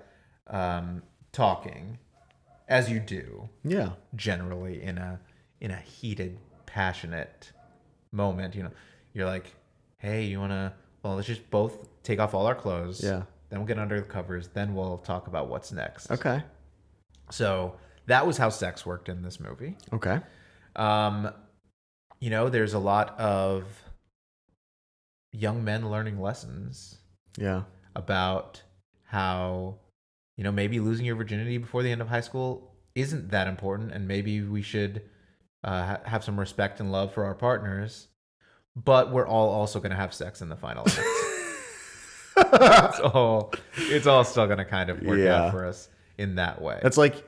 Talking, as you do. Yeah. Generally in a heated, passionate moment. You're like, hey, let's just both take off all our clothes. Yeah. Then we'll get under the covers. Then we'll talk about what's next. Okay. So that was how sex worked in this movie. Okay. There's a lot of young men learning lessons. Yeah. About how, maybe losing your virginity before the end of high school isn't that important, and maybe we should have some respect and love for our partners, but we're all also going to have sex in the final act. It's all still going to kind of work out for us in that way. That's like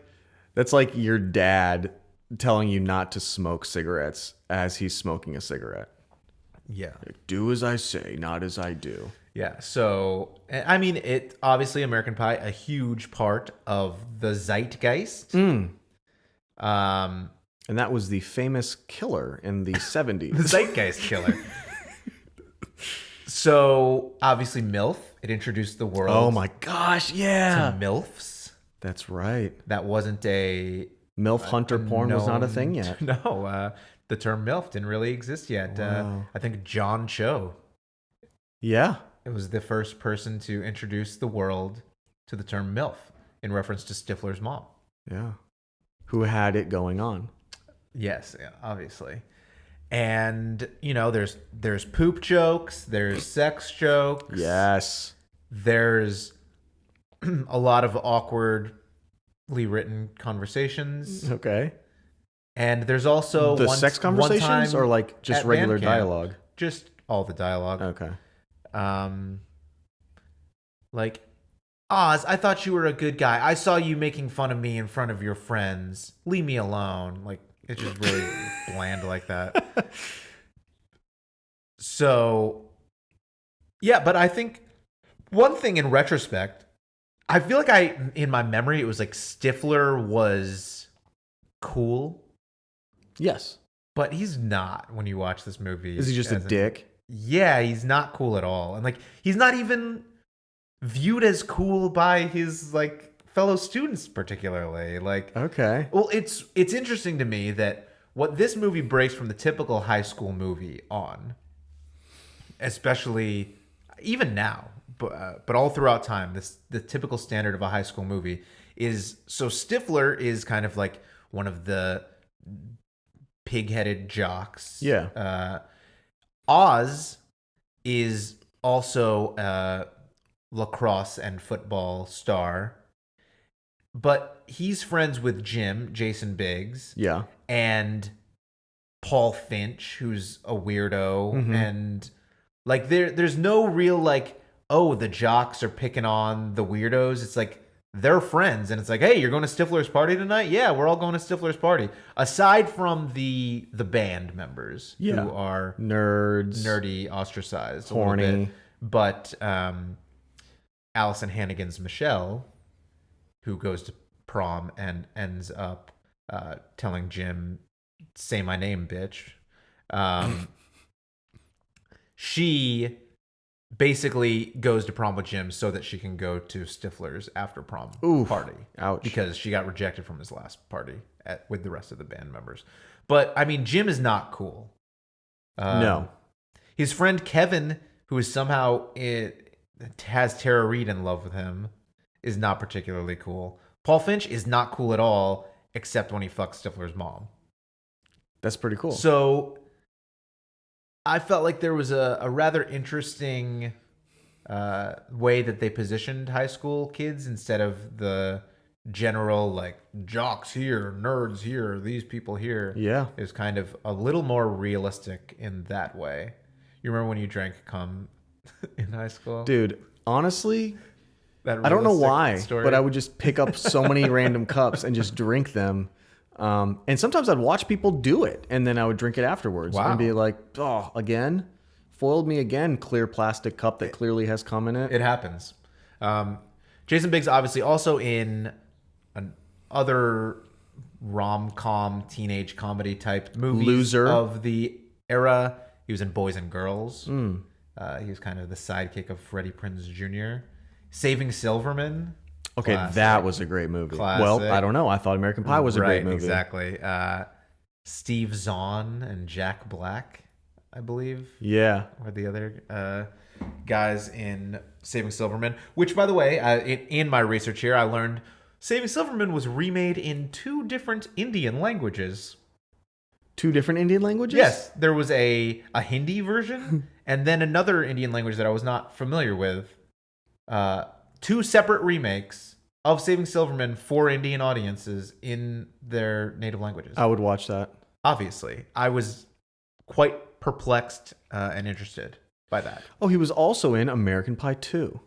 your dad telling you not to smoke cigarettes as he's smoking a cigarette. Yeah. Do as I say, not as I do. Yeah. So, I mean, it obviously American Pie, a huge part of the zeitgeist. And that was the famous killer in the 70s. The zeitgeist killer. So, obviously, MILF. It introduced the world. Oh my gosh, yeah. To MILFs. That's right. That wasn't a... MILF hunter porn was not a thing yet. No, the term MILF didn't really exist yet. Wow. I think John Cho. Yeah. It was the first person to introduce the world to the term MILF in reference to Stifler's mom. Yeah. Who had it going on. Yes, yeah, obviously. And, there's poop jokes, there's sex jokes. Yes. There's a lot of awkwardly written conversations. Okay. And there's also the sex conversations or like just regular dialogue? Just all the dialogue. Okay. Like, Oz, I thought you were a good guy. I saw you making fun of me in front of your friends. Leave me alone. Like, it's just really bland like that. So, yeah, but I think one thing in retrospect, I feel like in my memory, it was like Stifler was cool. Yes. But he's not when you watch this movie. Is he just a dick? Yeah, he's not cool at all. And like, he's not even viewed as cool by his like fellow students particularly. Like, okay. Well, it's interesting to me that what this movie breaks from the typical high school movie on, especially even now, but all throughout time, the typical standard of a high school movie is, so Stifler is kind of like one of the pig-headed jocks. Yeah. Oz is also a lacrosse and football star, but he's friends with Jason Biggs. Yeah. And Paul Finch, who's a weirdo. And like there's no real like, oh, the jocks are picking on the weirdos. It's like they're friends, and it's like, hey, you're going to Stifler's party tonight? Yeah, we're all going to Stifler's party. Aside from the band members who are nerdy, ostracized, horny, a little bit. But Allison Hannigan's Michelle, who goes to prom and ends up telling Jim, "Say my name, bitch." She basically goes to prom with Jim so that she can go to Stifler's after prom party. Ouch. Because she got rejected from his last party with the rest of the band members. But, I mean, Jim is not cool. No. His friend Kevin, who is somehow has Tara Reid in love with him, is not particularly cool. Paul Finch is not cool at all, except when he fucks Stifler's mom. That's pretty cool. So I felt like there was a rather interesting way that they positioned high school kids instead of the general like jocks here, nerds here, these people here. Yeah. Is kind of a little more realistic in that way. You remember when you drank cum in high school? Dude, honestly, That I don't know realistic why, story? but I would just pick up so many random cups and just drink them. And sometimes I'd watch people do it, and then I would drink it afterwards Wow. and be like, oh, again? Foiled me again, clear plastic cup that clearly has cum in it. It happens. Jason Biggs obviously also in other rom-com teenage comedy type movies Loser. of the era. He was in Boys and Girls. He was kind of the sidekick of Freddie Prinze Jr. Saving Silverman. Okay, Classic. that was a great movie. Classic. Well, I don't know. I thought American Pie was a great movie. Exactly. Steve Zahn and Jack Black, I believe, Yeah. or the other guys in Saving Silverman. Which, by the way, in my research here, I learned Saving Silverman was remade in 2 different Indian languages. 2 different Indian languages? Yes, there was a Hindi version and then another Indian language that I was not familiar with. 2 separate remakes of Saving Silverman for Indian audiences in their native languages. I would watch that. Obviously, I was quite perplexed and interested by that. Oh, he was also in American Pie 2.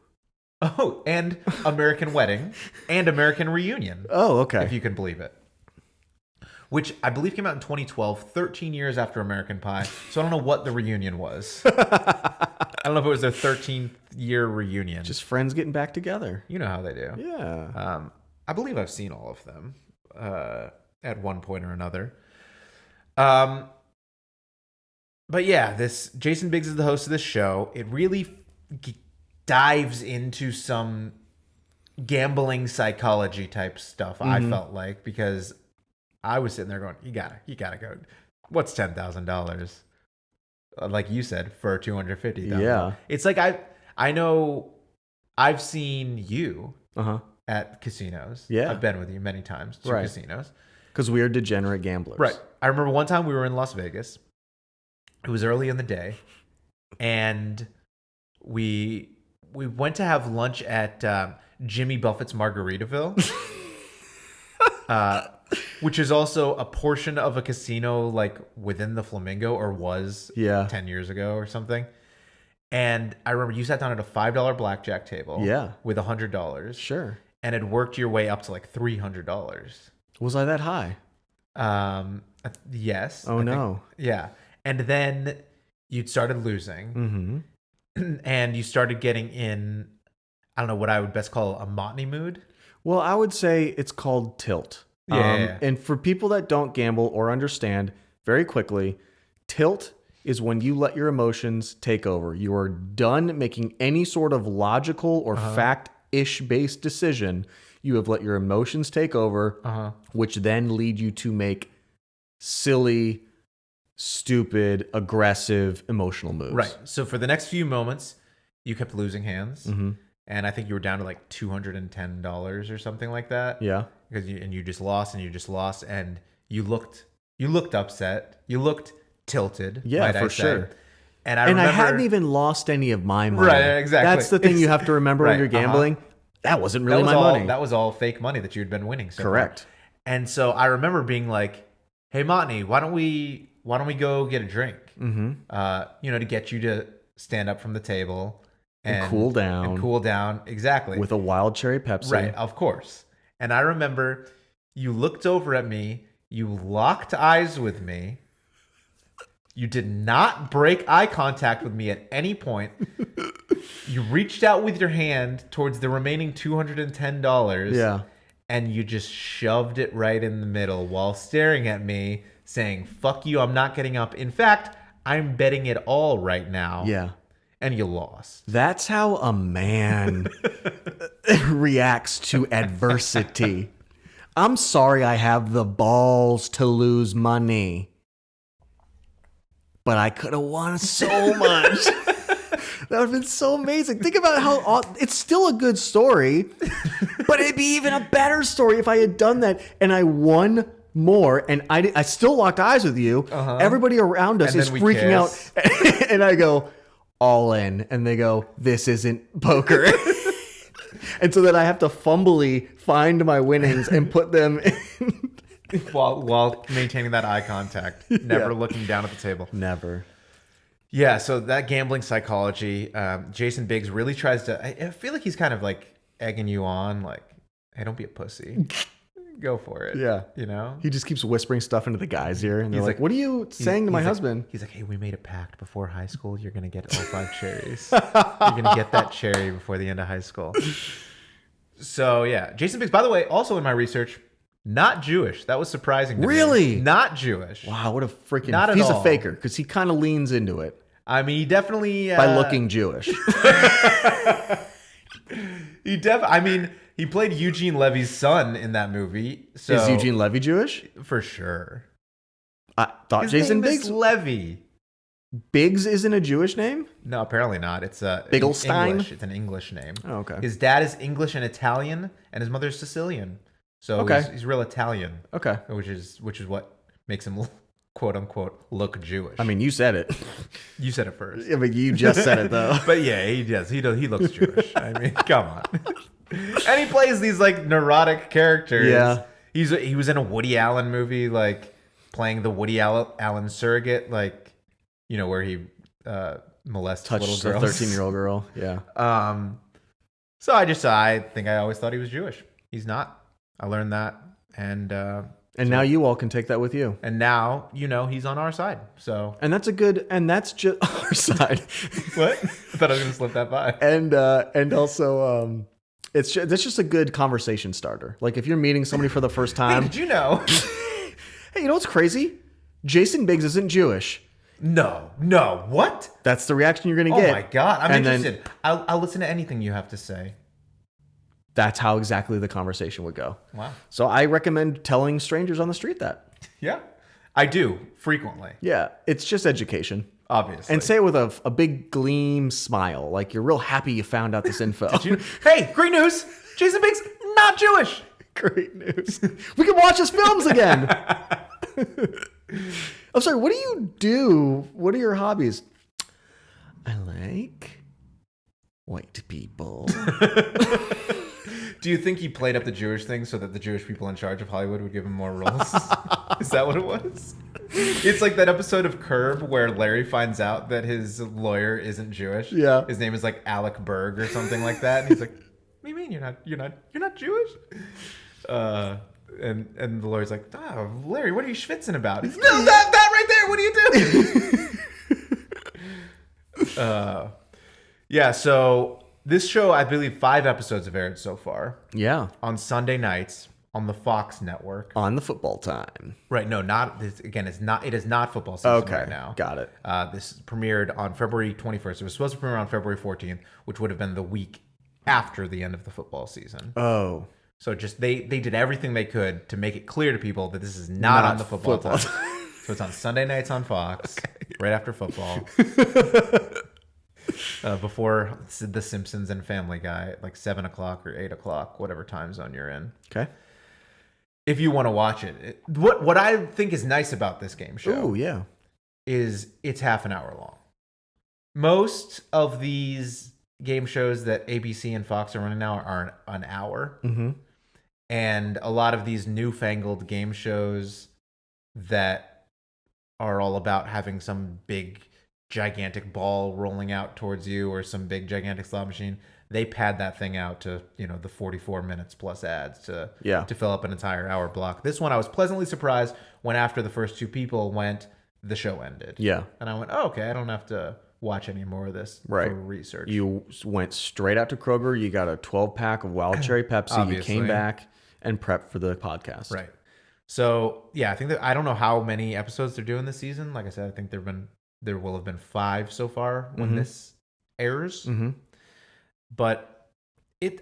Oh, and American Wedding and American Reunion. Oh, okay. If you can believe it. Which I believe came out in 2012, 13 years after American Pie. So I don't know what the reunion was. I don't know if it was their 13th year reunion. Just friends getting back together. You know how they do. Yeah. I believe I've seen all of them at one point or another. But yeah, this Jason Biggs is the host of this show. It really dives into some gambling psychology type stuff. I felt like, because I was sitting there going, you gotta go. What's $10,000? Like you said, for $250,000. Yeah. It's like I know I've seen you Uh-huh. at casinos. Yeah. I've been with you many times to Right. casinos. Because we are degenerate gamblers. Right. I remember one time we were in Las Vegas. It was early in the day, and we went to have lunch at Jimmy Buffett's Margaritaville, which is also a portion of a casino like within the Flamingo, or was 10 years ago or something. And I remember you sat down at a $5 blackjack table with $100. Sure. And it worked your way up to like $300. Was I that high? Yes. Oh, no. Yeah. And then you'd started losing. Mm-hmm. And you started getting in, I don't know what I would best call a monotony mood. Well, I would say it's called tilt. Yeah. And for people that don't gamble or understand, very quickly, tilt is when you let your emotions take over. You are done making any sort of logical or fact-ish based decision. You have let your emotions take over, which then lead you to make silly, stupid, aggressive, emotional moves. Right. So for the next few moments, you kept losing hands. Mm-hmm. And I think you were down to like $210 or something like that. Yeah. Because you just lost and you just lost, and you looked upset. You looked tilted. Yeah, for sure. And I remember, hadn't even lost any of my money. Right, exactly. That's the thing you have to remember when you're gambling. That wasn't really my money. That was all fake money that you had been winning. So Correct. far. And so I remember being like, "Hey, Monty, why don't we go get a drink? To get you to stand up from the table and cool down. And cool down, exactly, with a wild cherry Pepsi." Right, of course. And I remember you looked over at me, you locked eyes with me. You did not break eye contact with me at any point. You reached out with your hand towards the remaining $210. Yeah. And you just shoved it right in the middle while staring at me, saying, "Fuck you, I'm not getting up. In fact, I'm betting it all right now." Yeah. And you lost. That's how a man reacts to adversity. I'm sorry I have the balls to lose money, but I could have won so much. That would have been so amazing. Think about how it's still a good story, but it'd be even a better story if I had done that and I won more, and I still locked eyes with you. Everybody around us And is then we freaking kiss. out, and I go, all in, and they go, "This isn't poker." And so then I have to fumbly find my winnings and put them in. while maintaining that eye contact, never looking down at the table. Never. Yeah, so that gambling psychology, Jason Biggs really tries to. I feel like he's kind of like egging you on, like, "Hey, don't be a pussy, go for it." Yeah, you know. He just keeps whispering stuff into the guy's ear, and they're He's like, "What are you saying to my husband?" He's like, "Hey, we made a pact before high school. You're gonna get all 5 cherries. You're gonna get that cherry before the end of high school." So yeah, Jason Biggs. By the way, also in my research, not Jewish. That was surprising to me. Really? Not Jewish. Wow, what a freaking... Not at He's all. a faker, because he kind of leans into it. I mean, he definitely... by looking Jewish. I mean, he played Eugene Levy's son in that movie. So Is Eugene Levy Jewish? For sure. I thought His Jason name Biggs... is Levy. Biggs isn't a Jewish name? No, apparently not. It's Bigglestein? English. It's an English name. Oh, okay. His dad is English and Italian, and his mother's Sicilian. So Okay. he's real Italian. Okay. Which is what makes him, quote unquote, look Jewish. I mean, you said it. You said it first. Yeah, but you just said it, though. But yeah, he does. He looks Jewish. I mean, come on. And he plays these like neurotic characters. Yeah. He was in a Woody Allen movie, like playing the Woody Allen surrogate, like, you know, where he molests Touched little a girls. 13-year-old girl. Yeah. So I think I always thought he was Jewish. He's not. I learned that, and now you all can take that with you. And now, you know, he's on our side. So And that's just our side. what? I thought I was gonna slip that by. And also, that's just a good conversation starter. Like if you're meeting somebody for the first Hey, time. did you know? Hey, you know what's crazy? Jason Biggs isn't Jewish. No. What? That's the reaction you're gonna get. Oh my god, I'm And interested. I'll listen to anything you have to say. That's how exactly the conversation would go. Wow. So I recommend telling strangers on the street that. Yeah, I do frequently. Yeah, it's just education. Obviously. And say it with a big gleam smile, like you're real happy you found out this info. Hey, great news! Jason Biggs, not Jewish. Great news. We can watch his films again. I'm sorry, what do you do? What are your hobbies? I like white people. Do you think he played up the Jewish thing so that the Jewish people in charge of Hollywood would give him more roles? Is that what it was? It's like that episode of Curb where Larry finds out that his lawyer isn't Jewish. Yeah. His name is like Alec Berg or something like that. And he's like, "What do you mean you're not Jewish?" And the lawyer's like, "Oh, Larry, what are you schwitzing about?" He's like, "No, that right there. What are you doing?" Yeah. So this show, I believe 5 episodes have aired so far. Yeah. On Sunday nights on the Fox network. On the football time. Right. No, not this. Again, it is not football season right now. Got it. This premiered on February 21st. It was supposed to premiere on February 14th, which would have been the week after the end of the football season. Oh. So just they did everything they could to make it clear to people that this is not on the football time. So it's on Sunday nights on Fox, right after football. Before The Simpsons and Family Guy, like 7 o'clock or 8 o'clock, whatever time zone you're in. Okay. If you want to watch it. What I think is nice about this game show Oh, yeah. is it's half an hour long. Most of these game shows that ABC and Fox are running now are an hour. Mm-hmm. And a lot of these newfangled game shows that are all about having some big gigantic ball rolling out towards you or some big gigantic slot machine, they pad that thing out to, you know, the 44 minutes plus ads to fill up an entire hour block. This one I was pleasantly surprised when after the first 2 people went, the show ended. Yeah. And I went, oh, okay, I don't have to watch any more of this for research. You went straight out to Kroger, you got a 12-pack of Wild Cherry Pepsi, Obviously. You came back and prepped for the podcast. Right. So, yeah, I think that I don't know how many episodes they're doing this season. Like I said, I think there will have been 5 so far when this airs. Mm-hmm. But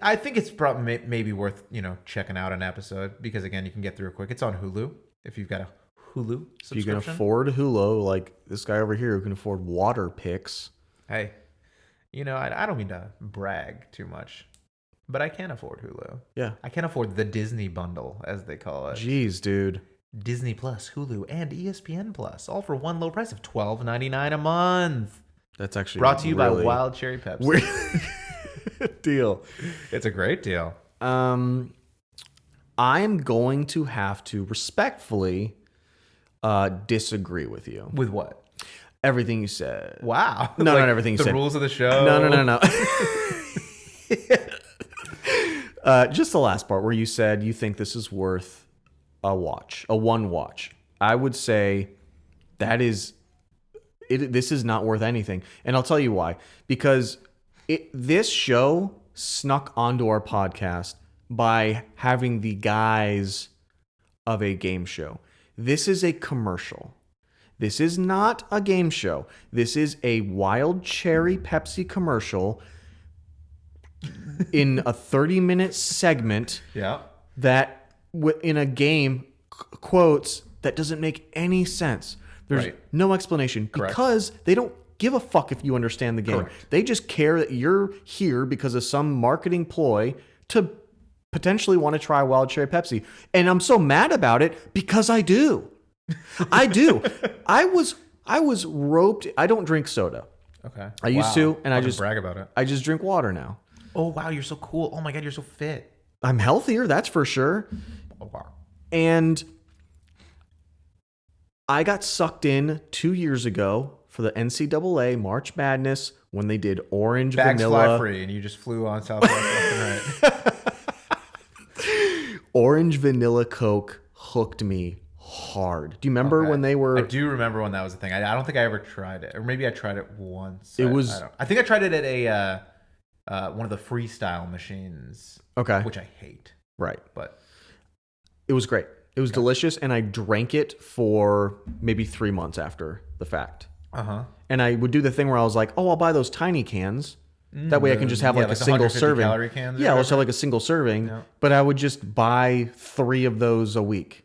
I think it's probably maybe worth, you know, checking out an episode because, again, you can get through it quick. It's on Hulu if you've got a Hulu subscription. You can afford Hulu, like this guy over here who can afford Water Picks. Hey, you know, I don't mean to brag too much, but I can afford Hulu. Yeah. I can afford the Disney bundle, as they call it. Jeez, dude. Disney Plus, Hulu, and ESPN Plus, all for one low price of $12.99 a month. That's actually Brought to you by really Wild Cherry Pepsi. weird deal. It's a great deal. I'm going to have to respectfully disagree with you. With what? Everything you said. Wow. No, not everything you said. The rules of the show. No. Just the last part where you said you think this is worth a one watch. I would say that is it. This is not worth anything, and I'll tell you why. Because this show snuck onto our podcast by having the guise of a game show. This is a commercial. This is not a game show. This is a Wild Cherry Pepsi commercial in a 30-minute segment Yeah. that in a game quotes that doesn't make any sense. There's Right. no explanation Correct. because they don't give a fuck if you understand the game. Correct. They just care that you're here because of some marketing ploy to potentially want to try Wild Cherry Pepsi. And I'm so mad about it because I do. I do. I was roped. I don't drink soda. Okay. I used to, and I just brag about it. I just drink water now. Oh wow, you're so cool. Oh my god, you're so fit. I'm healthier, that's for sure. Oh wow. And I got sucked in 2 years ago for the NCAA March Madness when they did orange Bags vanilla. fly free, and you just flew on Southwest left and right. Orange vanilla Coke hooked me hard. Do you remember Okay. when they were? I do remember when that was a thing. I don't think I ever tried it, or maybe I tried it once. was- I think I tried it at a one of the freestyle machines. Okay. Which I hate, Right. but It was great. It was delicious, and I drank it for maybe 3 months after the fact. And I would do the thing where I was like, "Oh, I'll buy those tiny cans. That way, I can just have yeah, like a the single 150 serving." calorie cans or Yeah, let's have whatever. like a single serving. Yeah. But I would just buy 3 of those a week.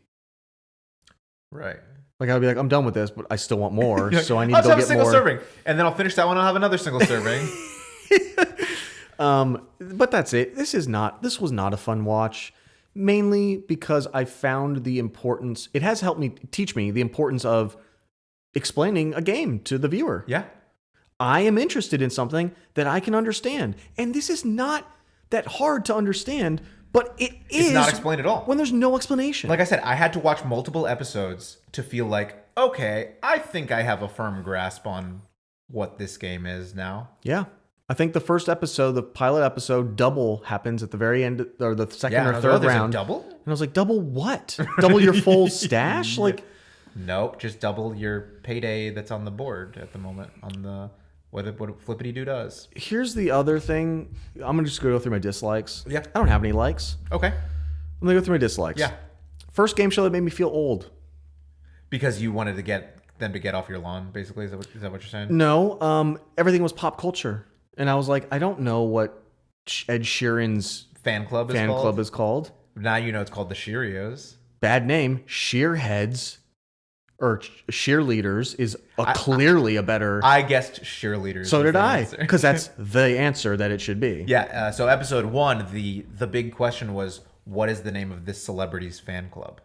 Right. Like I'd be like, "I'm done with this, but I still want more, You're like, so I need I'll to just go have a get single more." serving, and then I'll finish that one. I'll have another single serving. But that's it. This was not a fun watch, mainly because I found the importance. It has helped me teach me the importance of explaining a game to the viewer. Yeah. I am interested in something that I can understand, and this is not that hard to understand, but it is It's not explained at all. when there's no explanation. Like I said, I had to watch multiple episodes to feel like, okay, I think I have a firm grasp on what this game is now. Yeah. I think the first episode, the pilot episode, double happens at the very end, or the second and I or was third like, oh, there's a round. double? And I was like, double what? Double your full stash? Like, Nope, just double your payday that's on the board at the moment on the what Flippity Doo does. here's the other thing. I'm going to just go through my dislikes. Yeah. I don't have any likes. Okay. I'm going to go through my dislikes. Yeah. First game show that made me feel old. Because you wanted to get them to get off your lawn, basically. Is that what you're saying? No, everything was pop culture. And I was like, I don't know what Ed Sheeran's Fan club is called. Now you know it's called the Cheerios. Bad name. Shearheads or cheerleaders is clearly a better. I guessed cheerleaders. So was did the I, answer. because that's the answer that it should be. Yeah. So episode 1, the big question was, what is the name of this celebrity's fan club?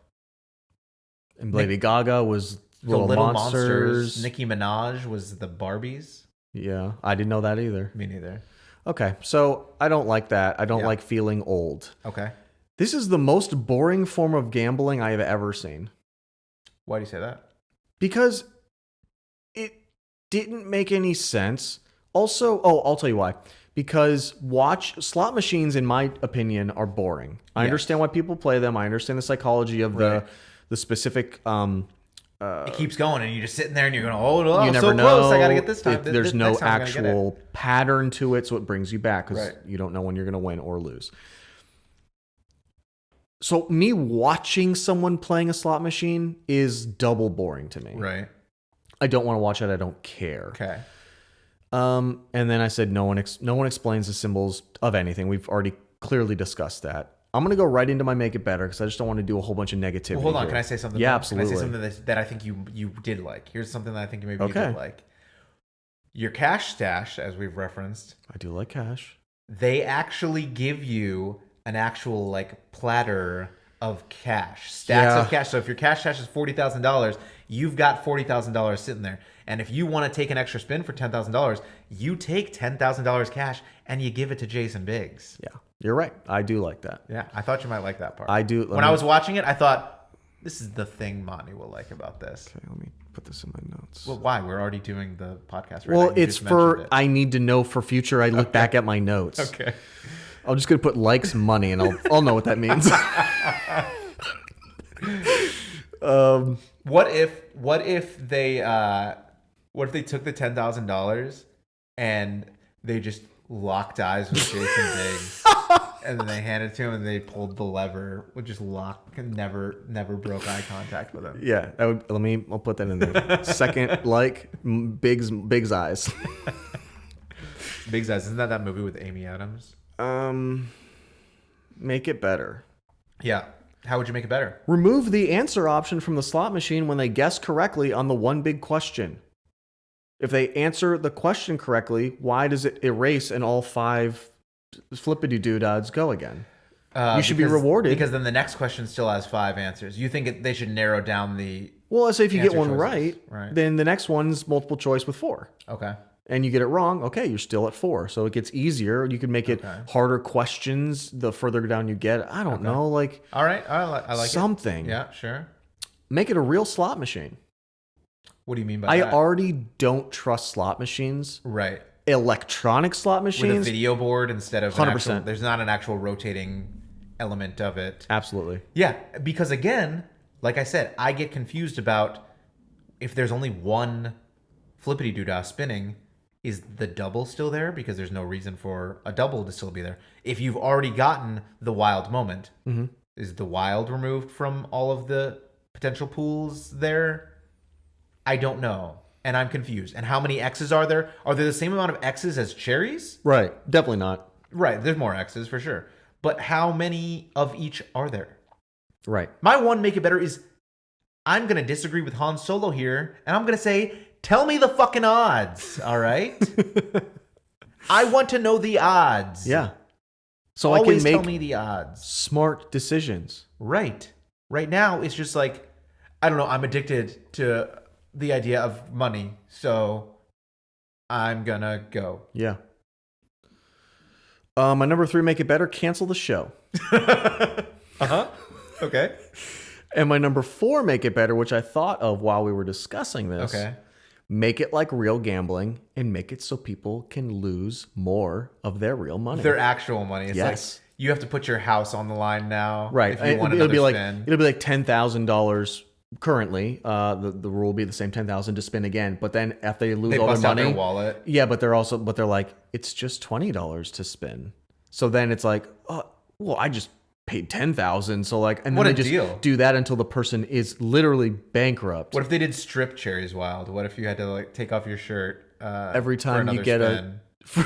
And Lady Gaga was The Little Monsters. Nicki Minaj was the Barbies. Yeah, I didn't know that either. Me neither. Okay, so I don't like that. I don't like feeling old. Okay. This is the most boring form of gambling I have ever seen. Why do you say that? Because it didn't make any sense. Also, I'll tell you why. Because slot machines, in my opinion, are boring. I understand why people play them. I understand the psychology of the specific. It keeps going, and you're just sitting there, and you're going, "Oh, no, You I'm never so know. close! I got to get this time." There's no next time I gotta get it. actual pattern to it, so it brings you back because Right. you don't know when you're going to win or lose. So me watching someone playing a slot machine is double boring to me. Right. I don't want to watch it. I don't care. Okay. And then I said no one explains the symbols of anything. We've already clearly discussed that. I'm gonna go right into my make it better because I just don't want to do a whole bunch of negativity. Well, hold on. here. Can I say something? Yeah, more? absolutely. Can I say something that I think you did like? Here's something that I think maybe you Okay. did like. Your cash stash, as we've referenced, I do like cash. they actually give you an actual like platter of cash, stacks Yeah. of cash. So if your cash is $40,000, you've got $40,000 sitting there. And if you want to take an extra spin for $10,000, you take $10,000 cash and you give it to Jason Biggs. Yeah, you're right. I do like that. Yeah, I thought you might like that part. I do. When I was watching it, I thought, this is the thing Monty will like about this. Okay, let me put this in my notes. Well, why? We're already doing the podcast right Well, now. You it's just mentioned for it. I need to know for future. I look back at my notes. Okay. I'm just gonna put likes money, and I'll know what that means. What if they took the $10,000 and they just locked eyes with Jason Biggs, and then they handed it to him and they pulled the lever, which just locked and never broke eye contact with him. Yeah, that would. I'll put that in there. Second, Big's eyes. Biggs Eyes, isn't that movie with Amy Adams? Make it better. Yeah. How would you make it better? Remove the answer option from the slot machine when they guess correctly on the one big question. If they answer the question correctly, why does it erase and all 5 flippity-doodads go again? You should be rewarded. Because then the next question still has 5 answers. You think they should narrow down the... Well, let's say if you get answer one choices. right, then the next one's multiple choice with 4. Okay. And you get it wrong, okay, you're still at 4. So it gets easier. You can make it harder questions the further down you get. I don't know, like... All right. I like something. It. Yeah, sure. Make it a real slot machine. What do you mean by I that? already don't trust slot machines. Right. Electronic slot machines. With a video board instead of 100%. There's not an actual rotating element of it. Absolutely. Yeah, because again, like I said, I get confused about if there's only one flippity doodah spinning, is the double still there? Because there's no reason for a double to still be there. If you've already gotten the wild moment, is the wild removed from all of the potential pools there? I don't know. And I'm confused. And how many X's are there? Are there the same amount of X's as cherries? Right. Definitely not. Right. There's more X's for sure. But how many of each are there? Right. My one make it better is I'm going to disagree with Han Solo here. And I'm going to say, tell me the fucking odds. All right. I want to know the odds. Yeah. So Always I can make tell me the odds. smart decisions. Right. Right now, it's just like, I don't know. I'm addicted to the idea of money. So I'm going to go. Yeah. My number 3, make it better, cancel the show. Okay. And my number 4, make it better, which I thought of while we were discussing this. Okay. Make it like real gambling and make it so people can lose more of their real money. Their actual money. It's Yes. like you have to put your house on the line now. Right. If you want It'll another be like spin. $10,000 currently. The rule will be the same 10,000 to spin again. But then after they lose They all their bust out money, their wallet. yeah, but they're like, it's just $20 to spin. So then it's like, well, I just paid 10,000. So like, and then What they a just deal. do that until the person is literally bankrupt. What if they did strip Cherries Wild? What if you had to like take off your shirt Every for time you another get spin?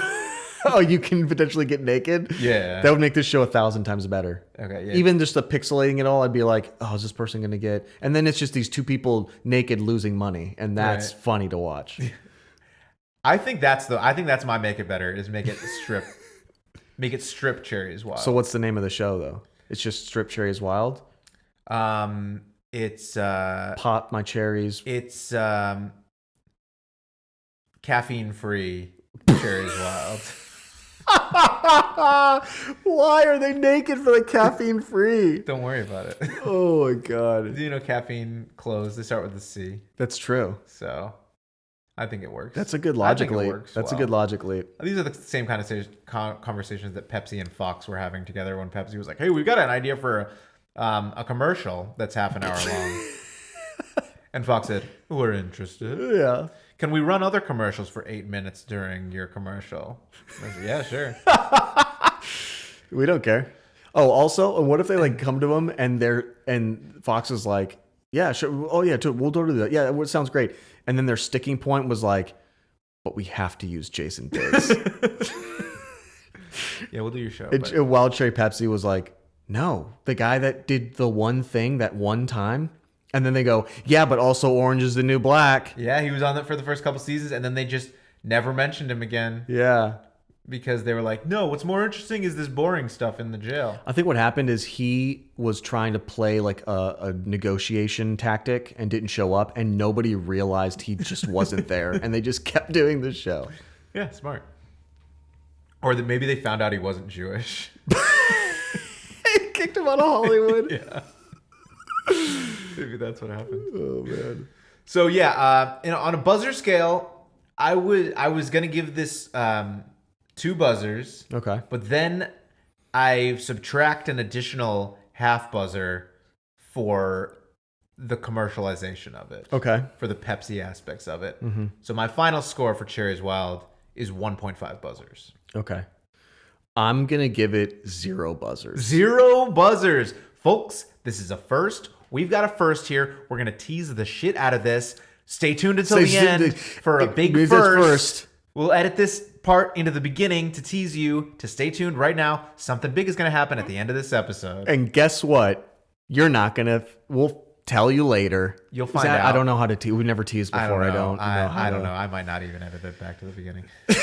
Oh, you can potentially get naked? Yeah. That would make this show 1,000 times better. Okay, yeah. Even just the pixelating it all, I'd be like, oh, is this person going to get... And then it's just these 2 people naked losing money. And that's Right. funny to watch. I think that's my make it better is make it strip make it strip Cherries Wild. So what's the name of the show, though? It's just Strip Cherries Wild? It's Pop My Cherries. it's caffeine free Cherries Wild. Why are they naked for the caffeine free? Don't worry about it. Oh, my God. Do you know caffeine clothes? They start with a C. That's true. So I think it works. That's a good I think logic it leap. works That's a well. good logic leap. These are the same kind of conversations that Pepsi and Fox were having together when Pepsi was like, "Hey, we've got an idea for a commercial that's half an hour long," and Fox said, "We're interested. Yeah. Can we run other commercials for 8 minutes during your commercial?" I said, "Yeah, sure." We don't care. Oh, also, what if they like come to him and Fox is like, yeah, sure. Oh yeah, we'll do that. Yeah, it sounds great. And then their sticking point was like, but we have to use Jason Biggs. Yeah, we'll do your show. And Wild Cherry Pepsi was like, no, the guy that did the one thing that one time. And then they go, yeah, but also Orange is the New Black. Yeah, he was on it for the first couple seasons, and then they just never mentioned him again. Yeah. because they were like, no, what's more interesting is this boring stuff in the jail. I think what happened is he was trying to play like a negotiation tactic and didn't show up, and nobody realized he just wasn't there, and they just kept doing the show. Yeah, smart. Or that maybe they found out he wasn't Jewish. Kicked him out of Hollywood. Yeah. Maybe that's what happened. Oh man. So yeah, on a buzzer scale, I was gonna give this 2 buzzers. Okay. But then I subtract an additional half buzzer for the commercialization of it. Okay. For the Pepsi aspects of it. Mm-hmm. So my final score for Cherries Wild is 1.5 buzzers. Okay. I'm gonna give it 0 buzzers. 0 buzzers. Folks, this is a first. We've got a first here. We're gonna tease the shit out of this. Stay tuned until the end for a big first. We'll edit this part into the beginning to tease you to stay tuned right now. Something big is going to happen at the end of this episode. And guess what? You're not going to... We'll tell you later. You'll find out. I don't know how to tease. We've never teased before. I don't know. I might not even edit it back to the beginning. This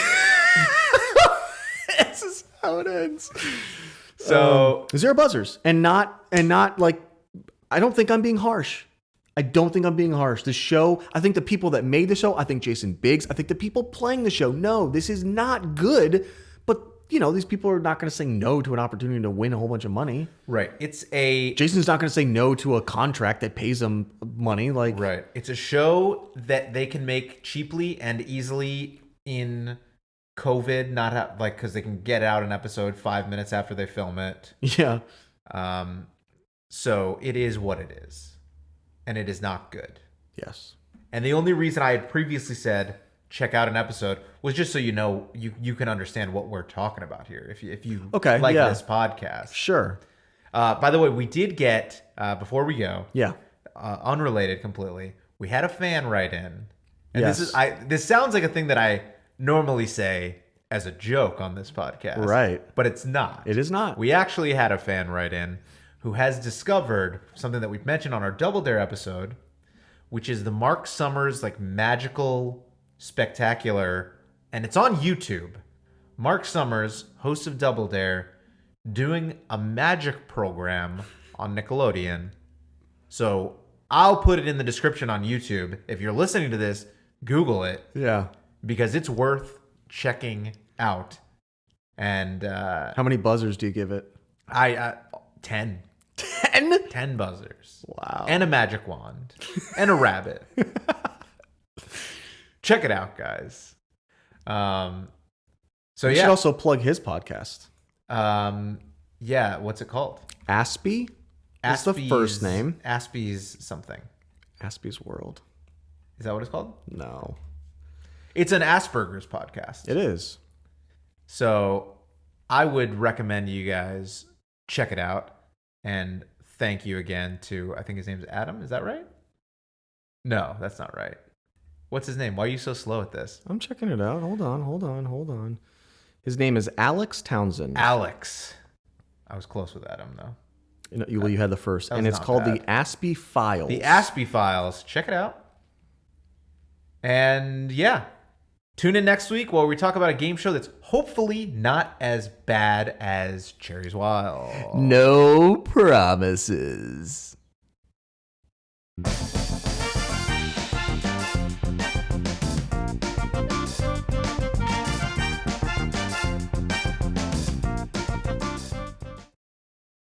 is how it ends. So 0 buzzers. And not like... I don't think I'm being harsh. The show, I think the people that made the show, I think Jason Biggs, I think the people playing the show, no, this is not good. But, these people are not going to say no to an opportunity to win a whole bunch of money. Right. Jason's not going to say no to a contract that pays him money. Right. It's a show that they can make cheaply and easily in COVID, because they can get out an episode 5 minutes after they film it. Yeah. So it is what it is. And it is not good. Yes. And the only reason I had previously said check out an episode was just so you can understand what we're talking about here. If you like this podcast. Sure. By the way, we did get, before we go, yeah, unrelated completely, we had a fan write in. And yes. This sounds like a thing that I normally say as a joke on this podcast. Right. But it's not. It is not. We actually had a fan write in who has discovered something that we've mentioned on our Double Dare episode, which is the Mark Summers magical spectacular, and it's on YouTube. Mark Summers, host of Double Dare, doing a magic program on Nickelodeon. So I'll put it in the description on YouTube. If you're listening to this, Google it. Yeah. Because it's worth checking out. And how many buzzers do you give it? 10. 10? 10 buzzers. Wow. And a magic wand. And a rabbit. Check it out, guys. We should also plug his podcast. Yeah, what's it called? Aspie? That's the first name. Aspie's something. Aspie's World. Is that what it's called? No. It's an Asperger's podcast. It is. So I would recommend you guys check it out. And thank you again to, I think his name's Adam. Is that right? No, that's not right. What's his name? Why are you so slow at this? I'm checking it out. Hold on. His name is Alex Townsend. Alex. I was close with Adam, though. You had the first. And it's called bad. The Aspie Files. The Aspie Files. Check it out. And yeah, tune in next week while we talk about a game show that's hopefully not as bad as Cherries Wild. No promises.